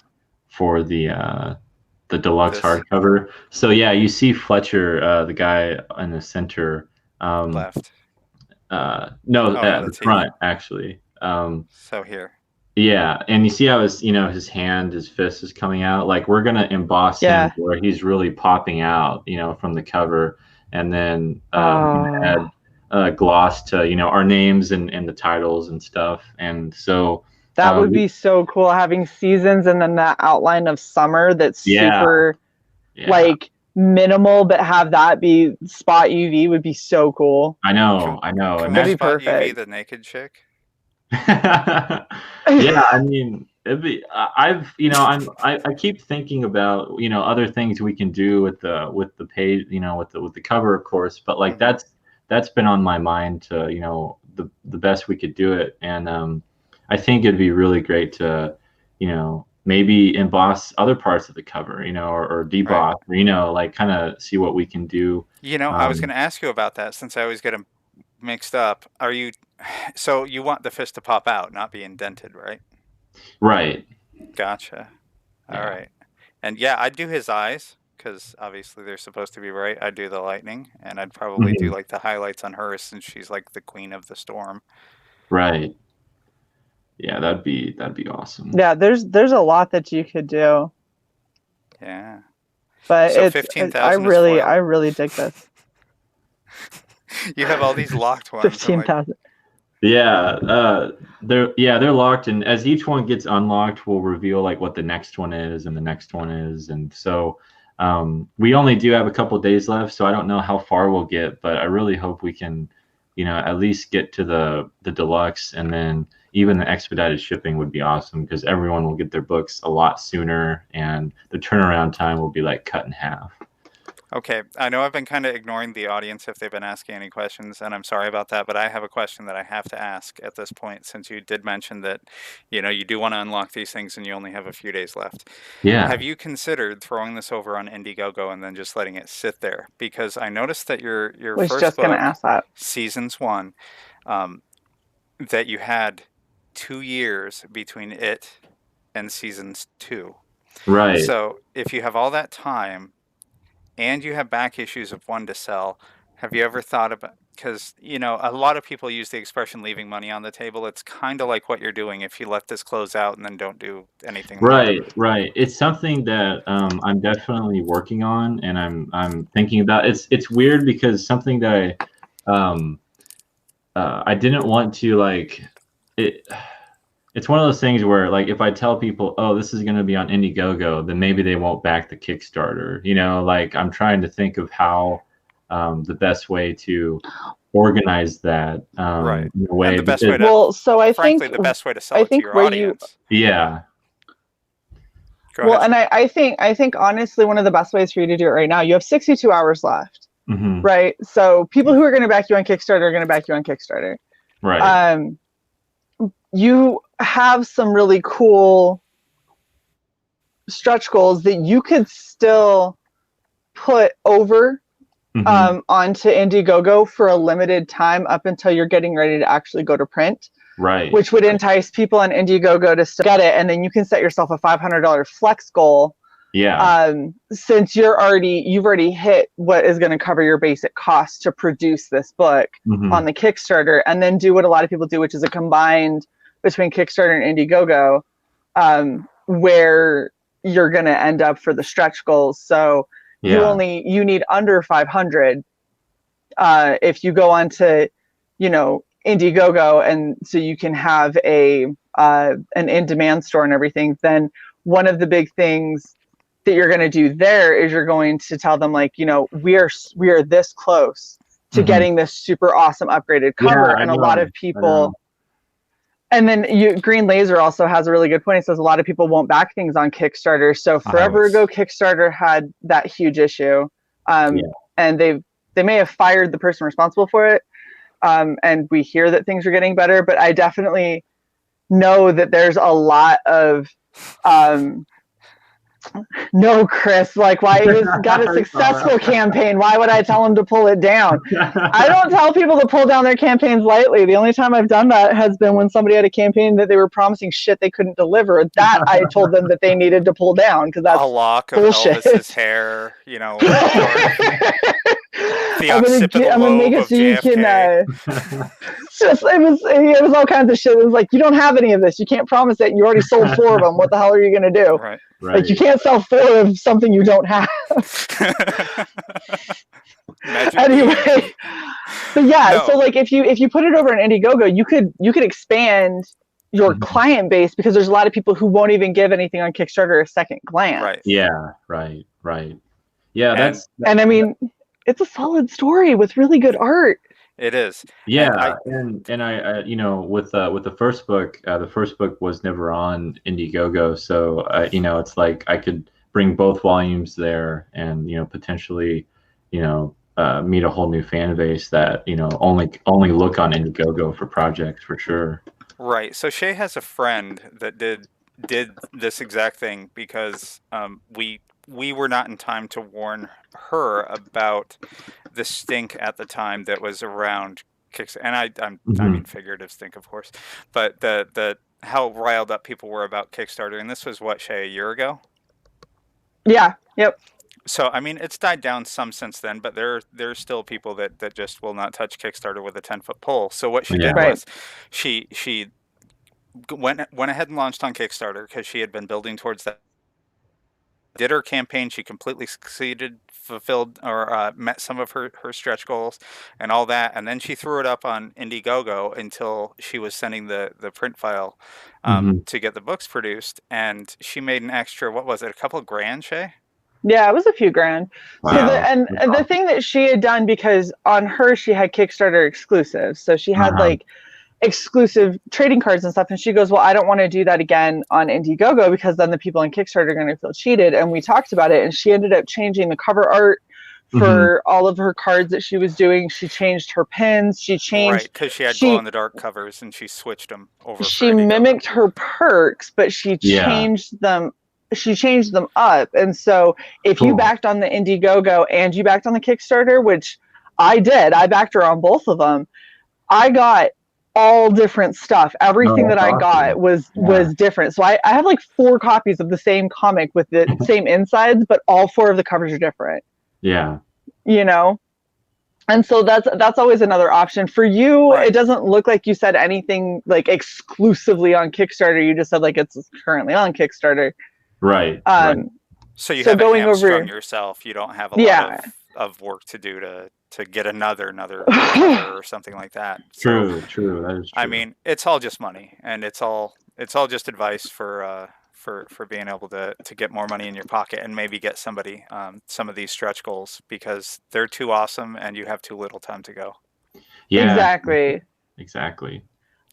deluxe hardcover. So you see Fletcher, the guy in the center. Left. The front actually. So here. Yeah, and you see how his fist is coming out. Like we're gonna emboss him where he's really popping out, from the cover, and then add gloss to our names and the titles and stuff. And so that would be so cool, having seasons and then that outline of summer that's super like minimal, but have that be Spot UV would be so cool. I know. That'd be perfect. UV the naked chick. I mean, it'd be. I keep thinking about other things we can do with the page, with the cover, of course. But like that's been on my mind to the best we could do it. And I think it'd be really great to, maybe emboss other parts of the cover, or deboss, or, like kind of see what we can do. I was going to ask you about that since I always get them mixed up. So you want the fist to pop out, not be indented, right? Right. Gotcha. Yeah. All right. And yeah, I'd do his eyes because obviously they're supposed to be bright. I'd do the lightning, and I'd probably do like the highlights on her since she's like the queen of the storm. Right. Yeah, that'd be awesome. Yeah, there's a lot that you could do. Yeah. But So it's 15,000 I is really dig this. You have all these locked ones. 15,000. Yeah, they're locked, and as each one gets unlocked, we'll reveal like what the next one is and the next one is, and so we only do have a couple days left, so I don't know how far we'll get, but I really hope we can, at least get to the deluxe, and then even the expedited shipping would be awesome because everyone will get their books a lot sooner, and the turnaround time will be like cut in half. Okay, I know I've been kind of ignoring the audience if they've been asking any questions, and I'm sorry about that, but I have a question that I have to ask at this point since you did mention that, you do want to unlock these things and you only have a few days left. Yeah. Have you considered throwing this over on Indiegogo and then just letting it sit there? Because I noticed that your Was first just book, gonna ask that. Seasons 1, that you had 2 years between it and Seasons 2. Right. So if you have all that time, and you have back issues of 1 to sell, have you ever thought about, because, a lot of people use the expression leaving money on the table. It's kind of like what you're doing if you let this close out and then don't do anything Right, more. right. It's something that I'm definitely working on, and I'm thinking about. It's weird because something that I didn't want to like it. It's one of those things where, like, if I tell people, oh, this is going to be on Indiegogo, then maybe they won't back the Kickstarter. Like, I'm trying to think of how the best way to organize that Right. in a way. And the best way to, Well, so I frankly, think the best way to sell it to your audience. Yeah. Go well, ahead. and I think honestly, one of the best ways for you to do it right now, you have 62 hours left, right? So people who are going to back you on Kickstarter are going to back you on Kickstarter. Right. You have some really cool stretch goals that you could still put over onto Indiegogo for a limited time up until you're getting ready to actually go to print. Right. Which would entice people on Indiegogo to still get it, and then you can set yourself a $500 flex goal. Yeah. Since you've already hit what is going to cover your basic cost to produce this book on the Kickstarter, and then do what a lot of people do, which is a combined between Kickstarter and Indiegogo, where you're going to end up for the stretch goals. So you need under 500 if you go onto, Indiegogo, and so you can have an in-demand store and everything. Then one of the big things that you're going to do there is you're going to tell them, like, we are this close to getting this super awesome upgraded cover, and a lot of people. And then Green Laser also has a really good point. It says a lot of people won't back things on Kickstarter. So forever ago, Kickstarter had that huge issue, and they may have fired the person responsible for it. And we hear that things are getting better, but I definitely know that there's a lot of no, Chris, like, why he's got a successful campaign. Why would I tell him to pull it down? I don't tell people to pull down their campaigns lightly. The only time I've done that has been when somebody had a campaign that they were promising shit they couldn't deliver. That I told them that they needed to pull down because that's a lock of bullshit. Elvis's hair, the I'm gonna make it so you can. It was all kinds of shit. It was like, you don't have any of this. You can't promise it. You already sold 4 of them. What the hell are you gonna do? Right. Like, you can't sell 4 of something you don't have. Anyway, but so like if you put it over on Indiegogo, you could expand your client base, because there's a lot of people who won't even give anything on Kickstarter a second glance. Right. Yeah. Right. Yeah. That's and I mean, it's a solid story with really good art. It is. Yeah, and I with the first book was never on Indiegogo, so it's like I could bring both volumes there, and potentially meet a whole new fan base that only look on Indiegogo for projects for sure. Right. So Shae has a friend that did this exact thing because we were not in time to warn her about the stink at the time that was around Kickstarter. And I mean figurative stink, of course, but the how riled up people were about Kickstarter, and this was what, Shae, a year ago? Yeah. Yep. So I mean, it's died down some since then, but there's still people that just will not touch Kickstarter with a 10-foot pole. So what she did Right. was she went ahead and launched on Kickstarter because she had been building towards that. Did her campaign, she completely succeeded, fulfilled or met some of her stretch goals and all that, and then she threw it up on Indiegogo until she was sending the print file to get the books produced, and she made an extra, what was it, a couple of grand, Shae? Yeah, it was a few grand. Wow. So the thing that she had done, because on her she had Kickstarter exclusives, so she had like exclusive trading cards and stuff, and she goes, well, I don't want to do that again on Indiegogo because then the people on Kickstarter are going to feel cheated. And we talked about it, and she ended up changing the cover art for all of her cards that she was doing. She changed her pins. She changed, right, because she had glow-in-the-dark covers, and she switched them over. She mimicked her perks, but she changed them. She changed them up. And so if you backed on the Indiegogo and you backed on the Kickstarter, which I did, I backed her on both of them, I got all different stuff. Everything that I got was different. So I have like 4 copies of the same comic with the same insides, but all 4 of the covers are different. Yeah. You know? And so that's always another option. For you, It doesn't look like you said anything like exclusively on Kickstarter. You just said like it's currently on Kickstarter. Right. So you have going hamstrung yourself. You don't have a lot of work to do to get another cover or something like that. True. That is true. I mean, it's all just money, and it's all just advice for being able to get more money in your pocket and maybe get somebody some of these stretch goals because they're too awesome and you have too little time to go. Yeah. Exactly.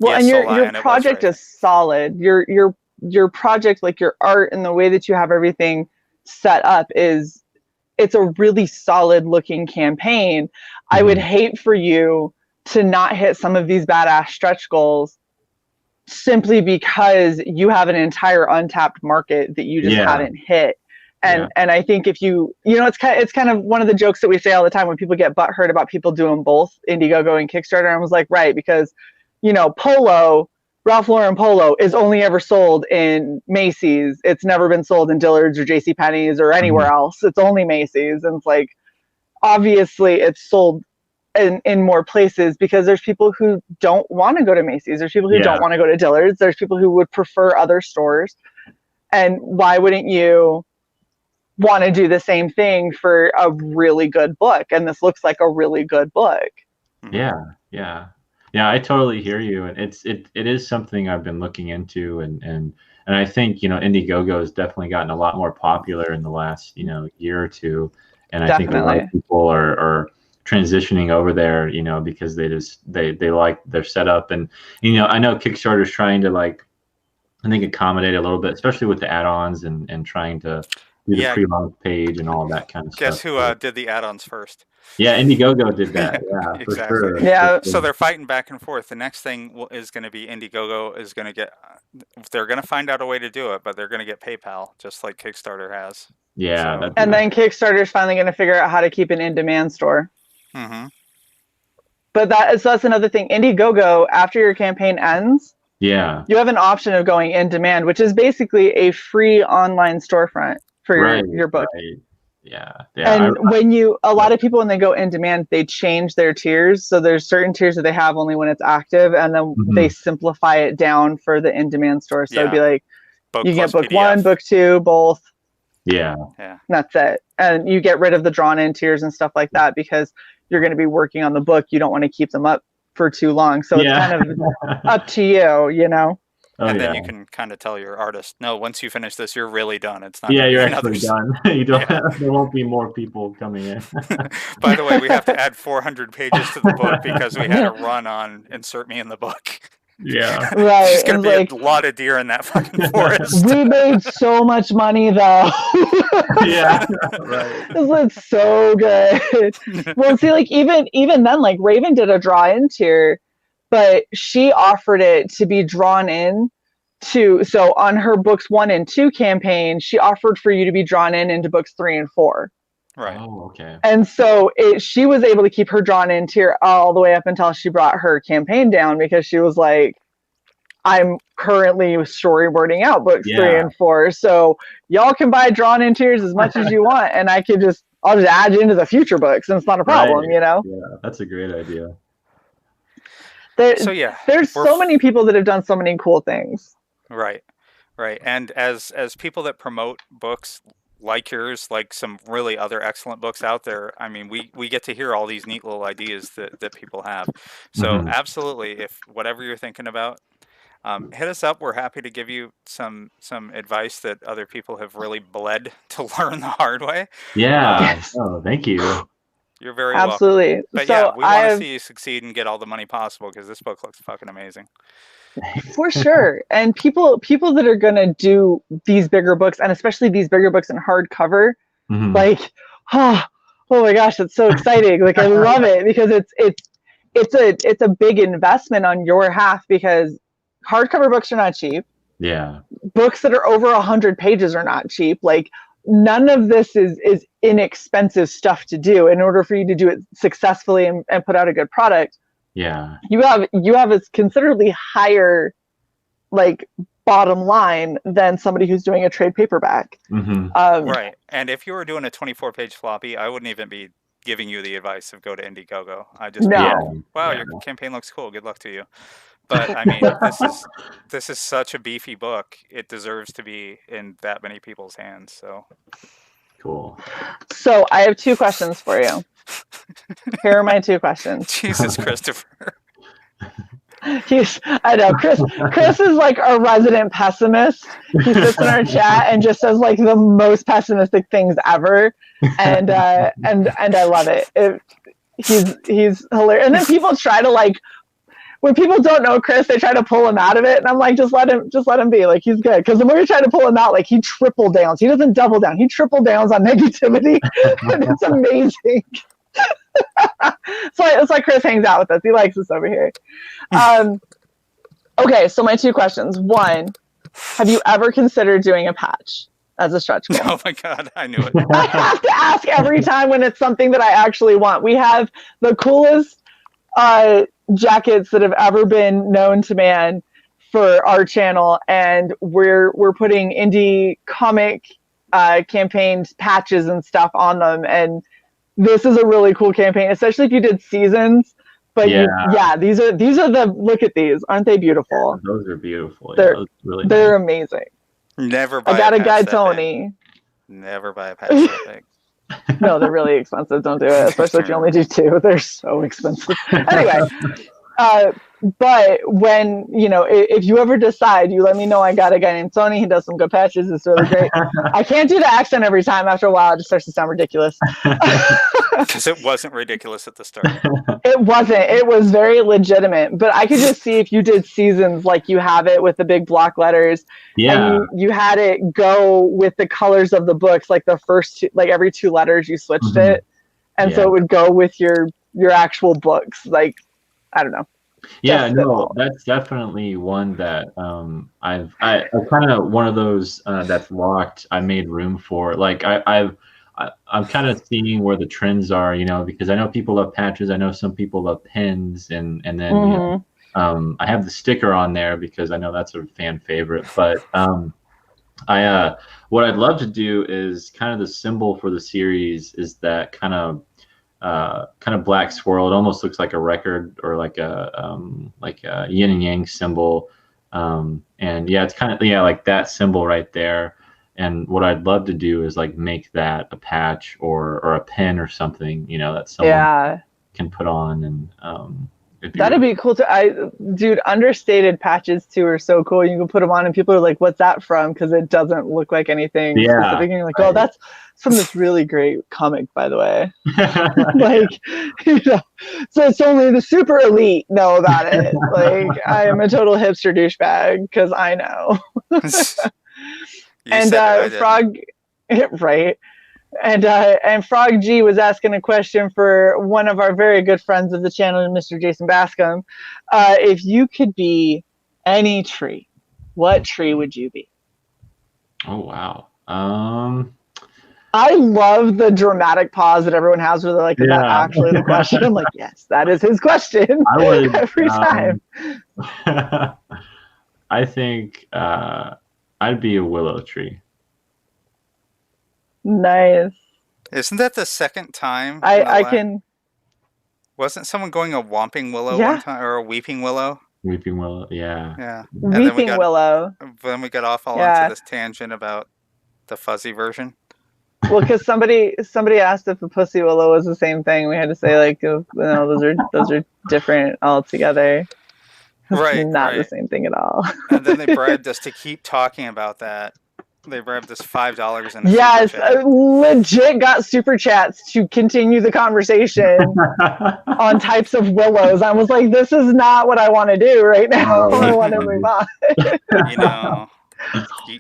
Well, and your project is solid. Your project, like your art and the way that you have everything set up it's a really solid looking campaign. I would hate for you to not hit some of these badass stretch goals simply because you have an entire untapped market that you just haven't hit. And I think if it's kind of one of the jokes that we say all the time when people get butthurt about people doing both Indiegogo and Kickstarter. I was like, right, because Ralph Lauren Polo is only ever sold in Macy's. It's never been sold in Dillard's or JCPenney's or anywhere else. It's only Macy's. And it's like, obviously it's sold in more places because there's people who don't want to go to Macy's. There's people who don't want to go to Dillard's. There's people who would prefer other stores. And why wouldn't you want to do the same thing for a really good book? And this looks like a really good book. Yeah, I totally hear you, and it is something I've been looking into, and I think Indiegogo has definitely gotten a lot more popular in the last year or two, and I think a lot of people are transitioning over there, because they like their setup, and I know Kickstarter's trying to I think accommodate a little bit, especially with the add-ons and trying to do the pre-launch page and all of that kind of stuff. Guess who did the add-ons first? Yeah, Indiegogo did that. Yeah, exactly. For sure. Yeah. So they're fighting back and forth. The next thing is going to be Indiegogo is going to get. They're going to find out a way to do it, but they're going to get PayPal, just like Kickstarter has. Yeah. So. And then Kickstarter is finally going to figure out how to keep an in-demand store. But that's another thing. Indiegogo, after your campaign ends, you have an option of going in demand, which is basically a free online storefront for your book. Right. Yeah. And a lot of people, when they go in demand, they change their tiers. So there's certain tiers that they have only when it's active, and then they simplify it down for the in demand store. So it'd be like, book you get book PDF. 1, book 2, both. Yeah. That's it. And you get rid of the drawn in tiers and stuff like that because you're going to be working on the book. You don't want to keep them up for too long. So it's kind of up to you, And then you can kind of tell your artist, no, once you finish this, you're really done. It's not. Yeah, you're actually done. You don't. There won't be more people coming in. By the way, we have to add 400 pages to the book because we had a run on insert me in the book. Yeah. Right. There's gonna It's be like, a lot of deer in that fucking forest. we made so much money though. Yeah. Right. It's so good. Well, see, like even then, like Raven did a draw-in tier, but she offered it to be drawn in to, so on her books 1 and 2 campaign, she offered for you to be drawn in into books 3 and 4. Right. Oh, okay. And so she was able to keep her drawn in tier all the way up until she brought her campaign down, because she was like, I'm currently storyboarding out books 3 and 4, so y'all can buy drawn in tiers as much as you want, and I'll just add you into the future books, and it's not a problem, Right. you know? Yeah, that's a great idea. So yeah, there's so many people that have done so many cool things. Right. And as people that promote books like yours, like some really other excellent books out there, I mean, we get to hear all these neat little ideas that people have. So absolutely, if whatever you're thinking about, hit us up. We're happy to give you some advice that other people have really bled to learn the hard way. Yeah. Oh, thank you. You're very absolutely welcome. But so yeah, we want to see you succeed and get all the money possible, because this book looks fucking amazing. For sure. And people that are gonna do these bigger books, and especially these bigger books in hardcover, like, oh my gosh, it's so exciting. Like, I love it, because it's a big investment on your half, because hardcover books are not cheap. Yeah. Books that are over 100 pages are not cheap. Like, none of this is inexpensive stuff to do. In order for you to do it successfully and put out a good product, Yeah. you have a considerably higher, like, bottom line than somebody who's doing a trade paperback. Right. And if you were doing a 24-page floppy, I wouldn't even be giving you the advice of go to Indiegogo. I just be like, wow, your campaign looks cool. Good luck to you. But I mean, this is such a beefy book. It deserves to be in that many people's hands. So cool. So I have 2 questions for you. Here are my 2 questions. Jesus, Christopher. I know Chris is like a resident pessimist. He sits in our chat and just says like the most pessimistic things ever, and I love it. He's hilarious. And then people try to, like, when people don't know Chris, they try to pull him out of it, and I'm like, just let him be. Like, he's good. Because the more you try to pull him out, like, he triple downs. He doesn't double down. He triple downs on negativity, and it's amazing. So it's like Chris hangs out with us. He likes us over here. Okay, so my 2 questions. 1, have you ever considered doing a patch as a stretch goal? Oh my God, I knew it. I have to ask every time when it's something that I actually want. We have the coolest jackets that have ever been known to man for our channel, and we're putting indie comic campaigns, patches and stuff on them, and this is a really cool campaign, especially if you did seasons. But these are the, look at these, aren't they beautiful? Yeah, those are beautiful. They're really they're amazing. Never buy I got a a guy patch Tony. Never buy a patch that big. No, they're really expensive. Don't do it, especially if you only do 2. They're so expensive. Anyway, but when, if you ever decide, you let me know. I got a guy named Tony. He does some good patches. It's really great. I can't do the accent every time. After a while, it just starts to sound ridiculous. Because it wasn't ridiculous at the start. It wasn't. It was very legitimate. But I could just see if you did seasons like you have it with the big block letters. Yeah. And you had it go with the colors of the books, like the first 2, like every 2 letters you switched it. And so it would go with your actual books. Like, I don't know. Yeah, no, that's definitely one that I'm kind of one of those that's locked. I made room for. Like I'm kind of seeing where the trends are, because I know people love patches. I know some people love pins, and then I have the sticker on there because I know that's a fan favorite. But what I'd love to do is kind of the symbol for the series is that kind of black swirl. It almost looks like a record or like a yin and yang symbol. And it's kind of like that symbol right there. And what I'd love to do is like make that a patch or a pin or something, that someone can put on. And That'd be cool too. Dude, understated patches too are so cool. You can put them on and people are like, what's that from? Because it doesn't look like anything specific. And you're like, oh, that's from this really great comic, by the way. Like, so it's only the super elite know about it. Like, I am a total hipster douchebag because I know. And Frog, right. And Frog G was asking a question for one of our very good friends of the channel, Mr. Jason Bascom. If you could be any tree, what tree would you be? Oh wow. I love the dramatic pause that everyone has where they're like, is that actually the question? I'm like, yes, that is his question. I would every time. I think I'd be a willow tree. Nice. Isn't that the second time? I can. Wasn't someone going a whomping willow one time, or a weeping willow? Weeping willow, yeah. Yeah. Weeping willow. Then we got off onto this tangent about the fuzzy version. Well, because somebody asked if a pussy willow was the same thing. We had to say like, those are different altogether. Right. Not the same thing at all. And then they bribed us to keep talking about that. They bribed us $5 in a yes, super chat. Legit got super chats to continue the conversation on types of willows. I was like, this is not what I want to do right now. I want to move on.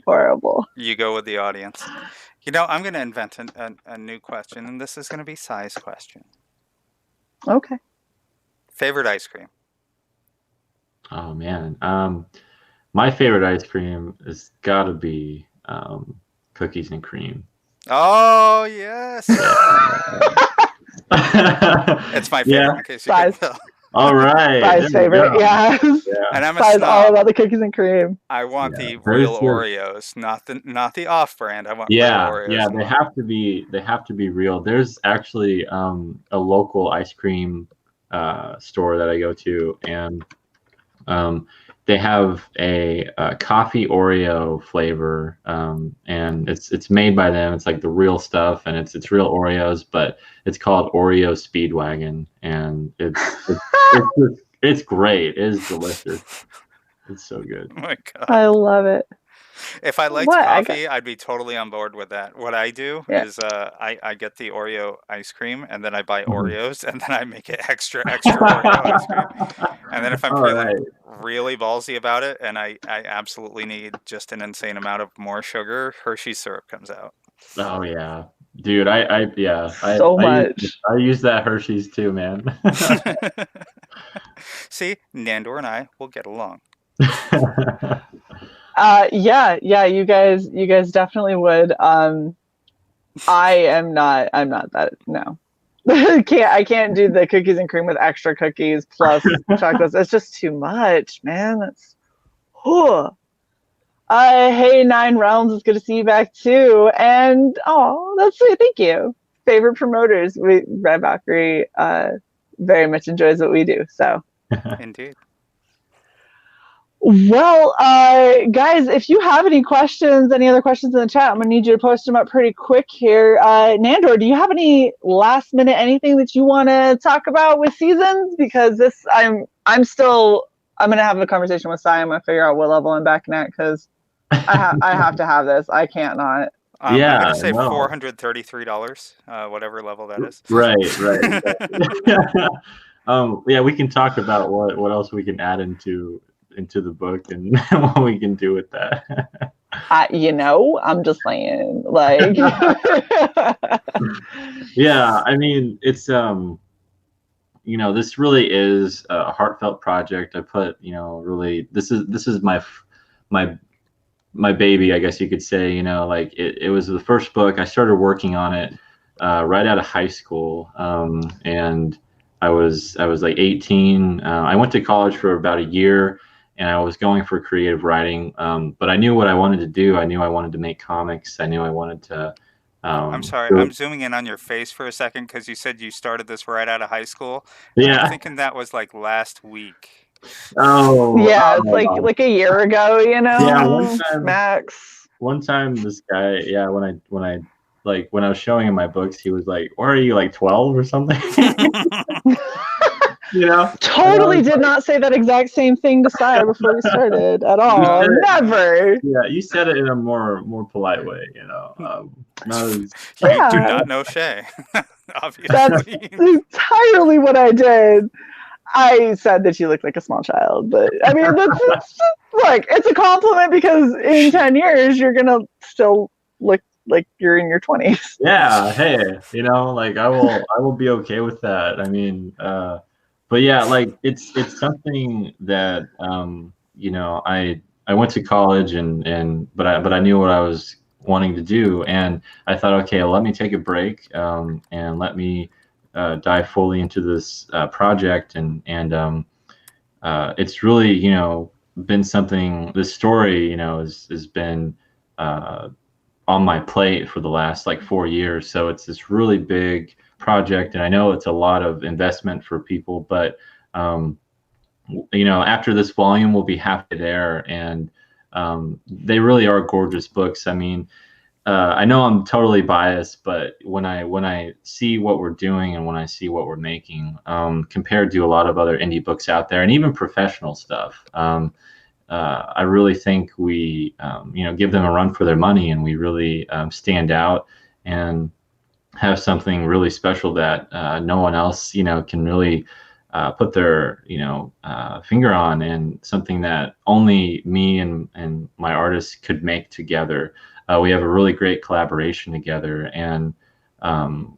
Horrible. You go with the audience. I'm going to invent a new question, and this is going to be Cy's question. Okay. Favorite ice cream? Oh man, my favorite ice cream has got to be cookies and cream. Oh yes. It's my favorite. In case you can tell. All right. Cy's favorite, yeah. And I'm Cy's all about the cookies and cream. I want the real Oreos, not the off-brand. I want real Oreos. Yeah, they have to be real. There's actually a local ice cream store that I go to, and they have a coffee Oreo flavor, and it's made by them. It's like the real stuff, and it's real Oreos, but it's called Oreo Speedwagon, and it's great. It's delicious. It's so good. Oh my God. I love it. If I liked coffee, I'd be totally on board with that. What I do is I get the Oreo ice cream, and then I buy Oreos, and then I make it extra Oreo ice cream. And then if I'm feeling really ballsy about it, and I absolutely need just an insane amount of more sugar, Hershey's syrup comes out. Oh yeah, dude, I use that Hershey's too, man. See, Nandor and I will get along. Yeah, you guys definitely would. I'm not that, no. I can't do the cookies and cream with extra cookies plus chocolates. It's just too much, man. That's hey, 9 Realms, it's good to see you back too. And that's sweet, thank you. Favorite promoters. Red Valkyrie very much enjoys what we do. So indeed. Well, guys, if you have any other questions in the chat, I'm gonna need you to post them up pretty quick here. Nandor, do you have any last minute anything that you want to talk about with seasons? Because I'm gonna have a conversation with Cy. I'm gonna figure out what level I'm back at because I have to have this. I can't not. I'm gonna say $433, whatever level that is. Right. Yeah, we can talk about what else we can add into the book and what we can do with that. I'm just saying, like. Yeah, I mean, it's this really is a heartfelt project. I put, really, this is my baby, I guess you could say. Like it was the first book. I started working on it right out of high school, and I was like 18. I went to college for about a year, and I was going for creative writing. But I knew what I wanted to do. I knew I wanted to make comics. I knew I wanted to. I'm sorry. I'm zooming in on your face for a second because you said you started this right out of high school. Yeah. I'm thinking that was like last week. Oh. Yeah, it's like a year ago. Yeah, one time, max. One time, this guy. Yeah, when I was showing him my books, he was like, "Or are you like 12 or something?" You know, Totally did not say that exact same thing to Sai before we started at all. Never. Yeah, you said it in a more polite way. You know, not as, You do not know Shae, obviously. That's entirely what I did. I said that you look like a small child, but I mean, look, it's a compliment because in 10 years you're gonna still look like you're in your 20s. Yeah, hey, you know, like I will be okay with that. I mean, but yeah, like it's something that you know, I went to college but I knew what I was wanting to do, and I thought, okay, let me take a break and let me dive fully into this project, and it's really, you know, been something. This story, you know, has been on my plate for the last like 4 years. So it's this really big project, and I know it's a lot of investment for people, but you know, after this volume, we'll be halfway there, and they really are gorgeous books. I mean, I know I'm totally biased, but when I see what we're doing and when I see what we're making, compared to a lot of other indie books out there, and even professional stuff, I really think we, you know, give them a run for their money, and we really stand out and have something really special that no one else, you know, can really put their, you know, finger on, and something that only me and my artists could make together. We have a really great collaboration together, and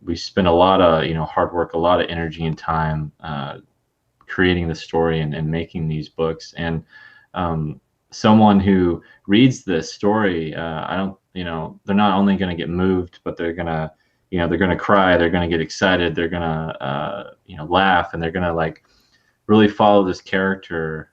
we spend a lot of, you know, hard work, a lot of energy and time creating the story and making these books. And someone who reads this story, I don't, you know, they're not only going to get moved, but they're gonna, you know, they're gonna cry, they're gonna get excited, they're gonna, you know, laugh, and they're gonna like really follow this character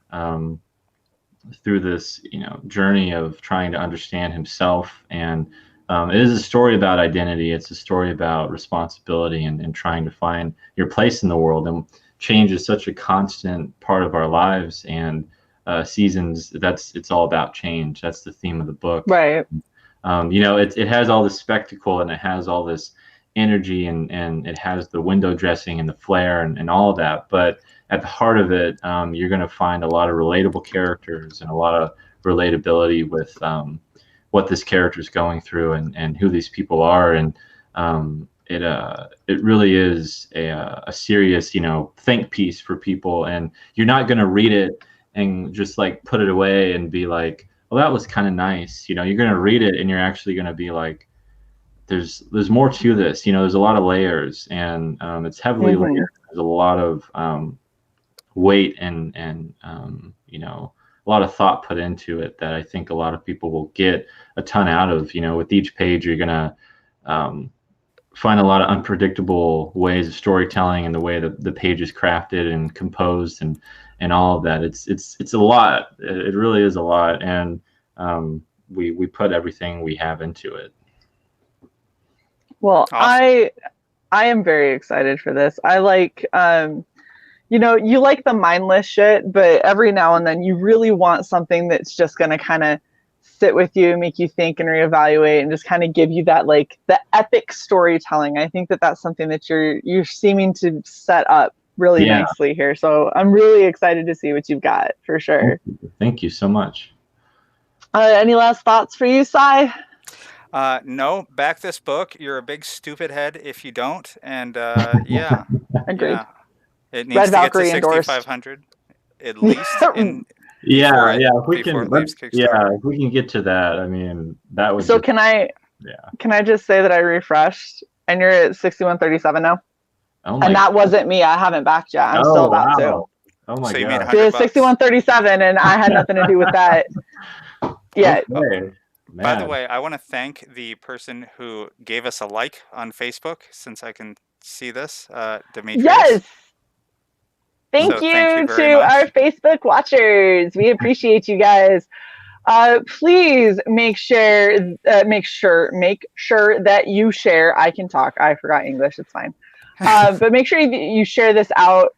through this, you know, journey of trying to understand himself. And it is a story about identity. It's a story about responsibility and trying to find your place in the world. And change is such a constant part of our lives, and seasons, it's all about change. That's the theme of the book. Right. You know, it has all this spectacle, and it has all this energy, and it has the window dressing and the flair and all of that. But at the heart of it, you're going to find a lot of relatable characters and a lot of relatability with what this character is going through, and who these people are. And it really is a serious, you know, think piece for people. And you're not going to read it and just like put it away and be like, well, that was kind of nice. You know, you're going to read it and you're actually going to be like, there's more to this. You know, there's a lot of layers, and it's heavily layered. There's a lot of weight and you know, a lot of thought put into it that I think a lot of people will get a ton out of. You know, with each page, you're going to find a lot of unpredictable ways of storytelling, and the way that the page is crafted and composed, and all of that. It's a lot. It really is a lot, and we put everything we have into it. Well, Awesome. I am very excited for this. I like, you know, you like the mindless shit, but every now and then you really want something that's just going to kind of sit with you, make you think and reevaluate, and just kind of give you that, like, the epic storytelling. I think that that's something that you're seeming to set up really nicely here. So I'm really excited to see what you've got, for sure. Thank you so much. Any last thoughts for you, Sai? No, back this book. You're a big stupid head if you don't. And yeah. Agreed. Yeah. It needs Red to Valkyrie get to endorsed. 6,500 at least. Yeah, if we before can, it leaves Kickstarter. if we can get to that, I mean, that would. So can I just say that I refreshed and you're at 6137 now? Oh my and that wasn't me. I haven't backed yet. I'm still about to. Oh my So you god. made $100. 6137, and I had nothing to do with that. Yeah. Okay. By the way, I want to thank the person who gave us a like on Facebook, since I can see this, Demetrius. Yes. Thank So you very to much. our Facebook watchers. We appreciate you guys. Please make sure that you share. I can talk. I forgot English. It's fine. But make sure you share this out.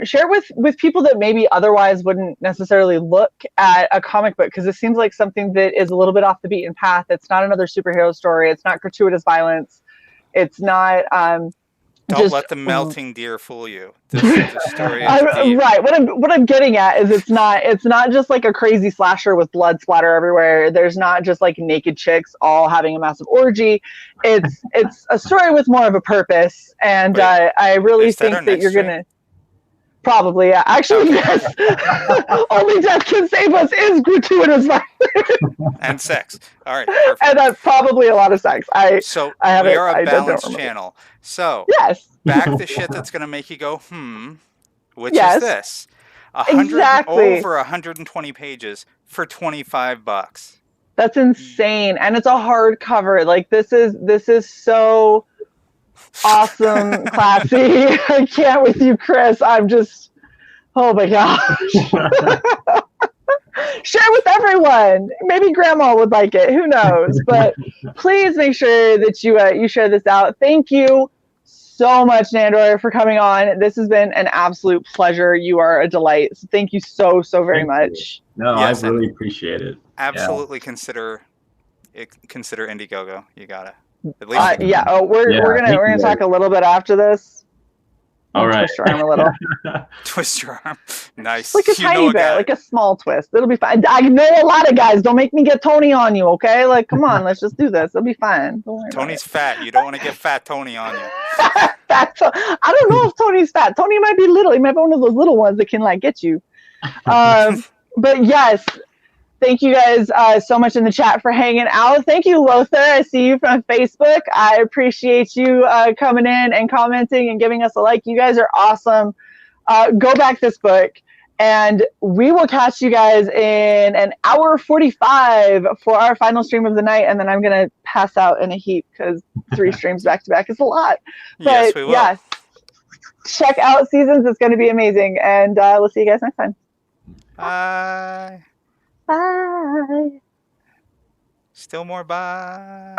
Share with people that maybe otherwise wouldn't necessarily look at a comic book, because it seems like something that is a little bit off the beaten path. It's not another superhero story. It's not gratuitous violence. It's not Don't let the melting deer fool you. This story is deep. Right. What I'm getting at is it's not just like a crazy slasher with blood splatter everywhere. There's not just like naked chicks all having a massive orgy. It's a story with more of a purpose, and Wait, I really think that you're stream? gonna probably actually yes. Only death can save us is gratuitous violence and sex. All right, perfect. and that's probably a lot of sex. We are a balanced channel. So yes. back the shit that's going to make you go, which Yes. is this. Exactly. Over 120 pages for $25. That's insane. And it's a hardcover. Like this is so awesome, classy. I can't with you, Chris. I'm just, oh my gosh. Share with everyone. Maybe grandma would like it. Who knows? But please make sure that you share this out. Thank you so much, Nandor, for coming on. This has been an absolute pleasure. You are a delight. So thank you so very much. No, yes, I really appreciate it. Absolutely consider Indiegogo. You gotta. At least we're gonna talk a little bit after this. All right. Twist your arm a little. Twist your arm. Nice. Like a tiny bit, like a small twist. It'll be fine. I know a lot of guys. Don't make me get Tony on you, okay? Like, come on, let's just do this. It'll be fine. Tony's fat. You don't want to get fat Tony on you. I don't know if Tony's fat. Tony might be little. He might be one of those little ones that can like get you. But yes, thank you guys so much in the chat for hanging out. Thank you, Lothar. I see you from Facebook. I appreciate you coming in and commenting and giving us a like. You guys are awesome. Go back this book, and we will catch you guys in an hour 45 for our final stream of the night, and then I'm going to pass out in a heap because 3 streams back to back is a lot. But yes, we will. Yes, check out Seasons. It's going to be amazing, and we'll see you guys next time. Bye. Bye. Still more bye.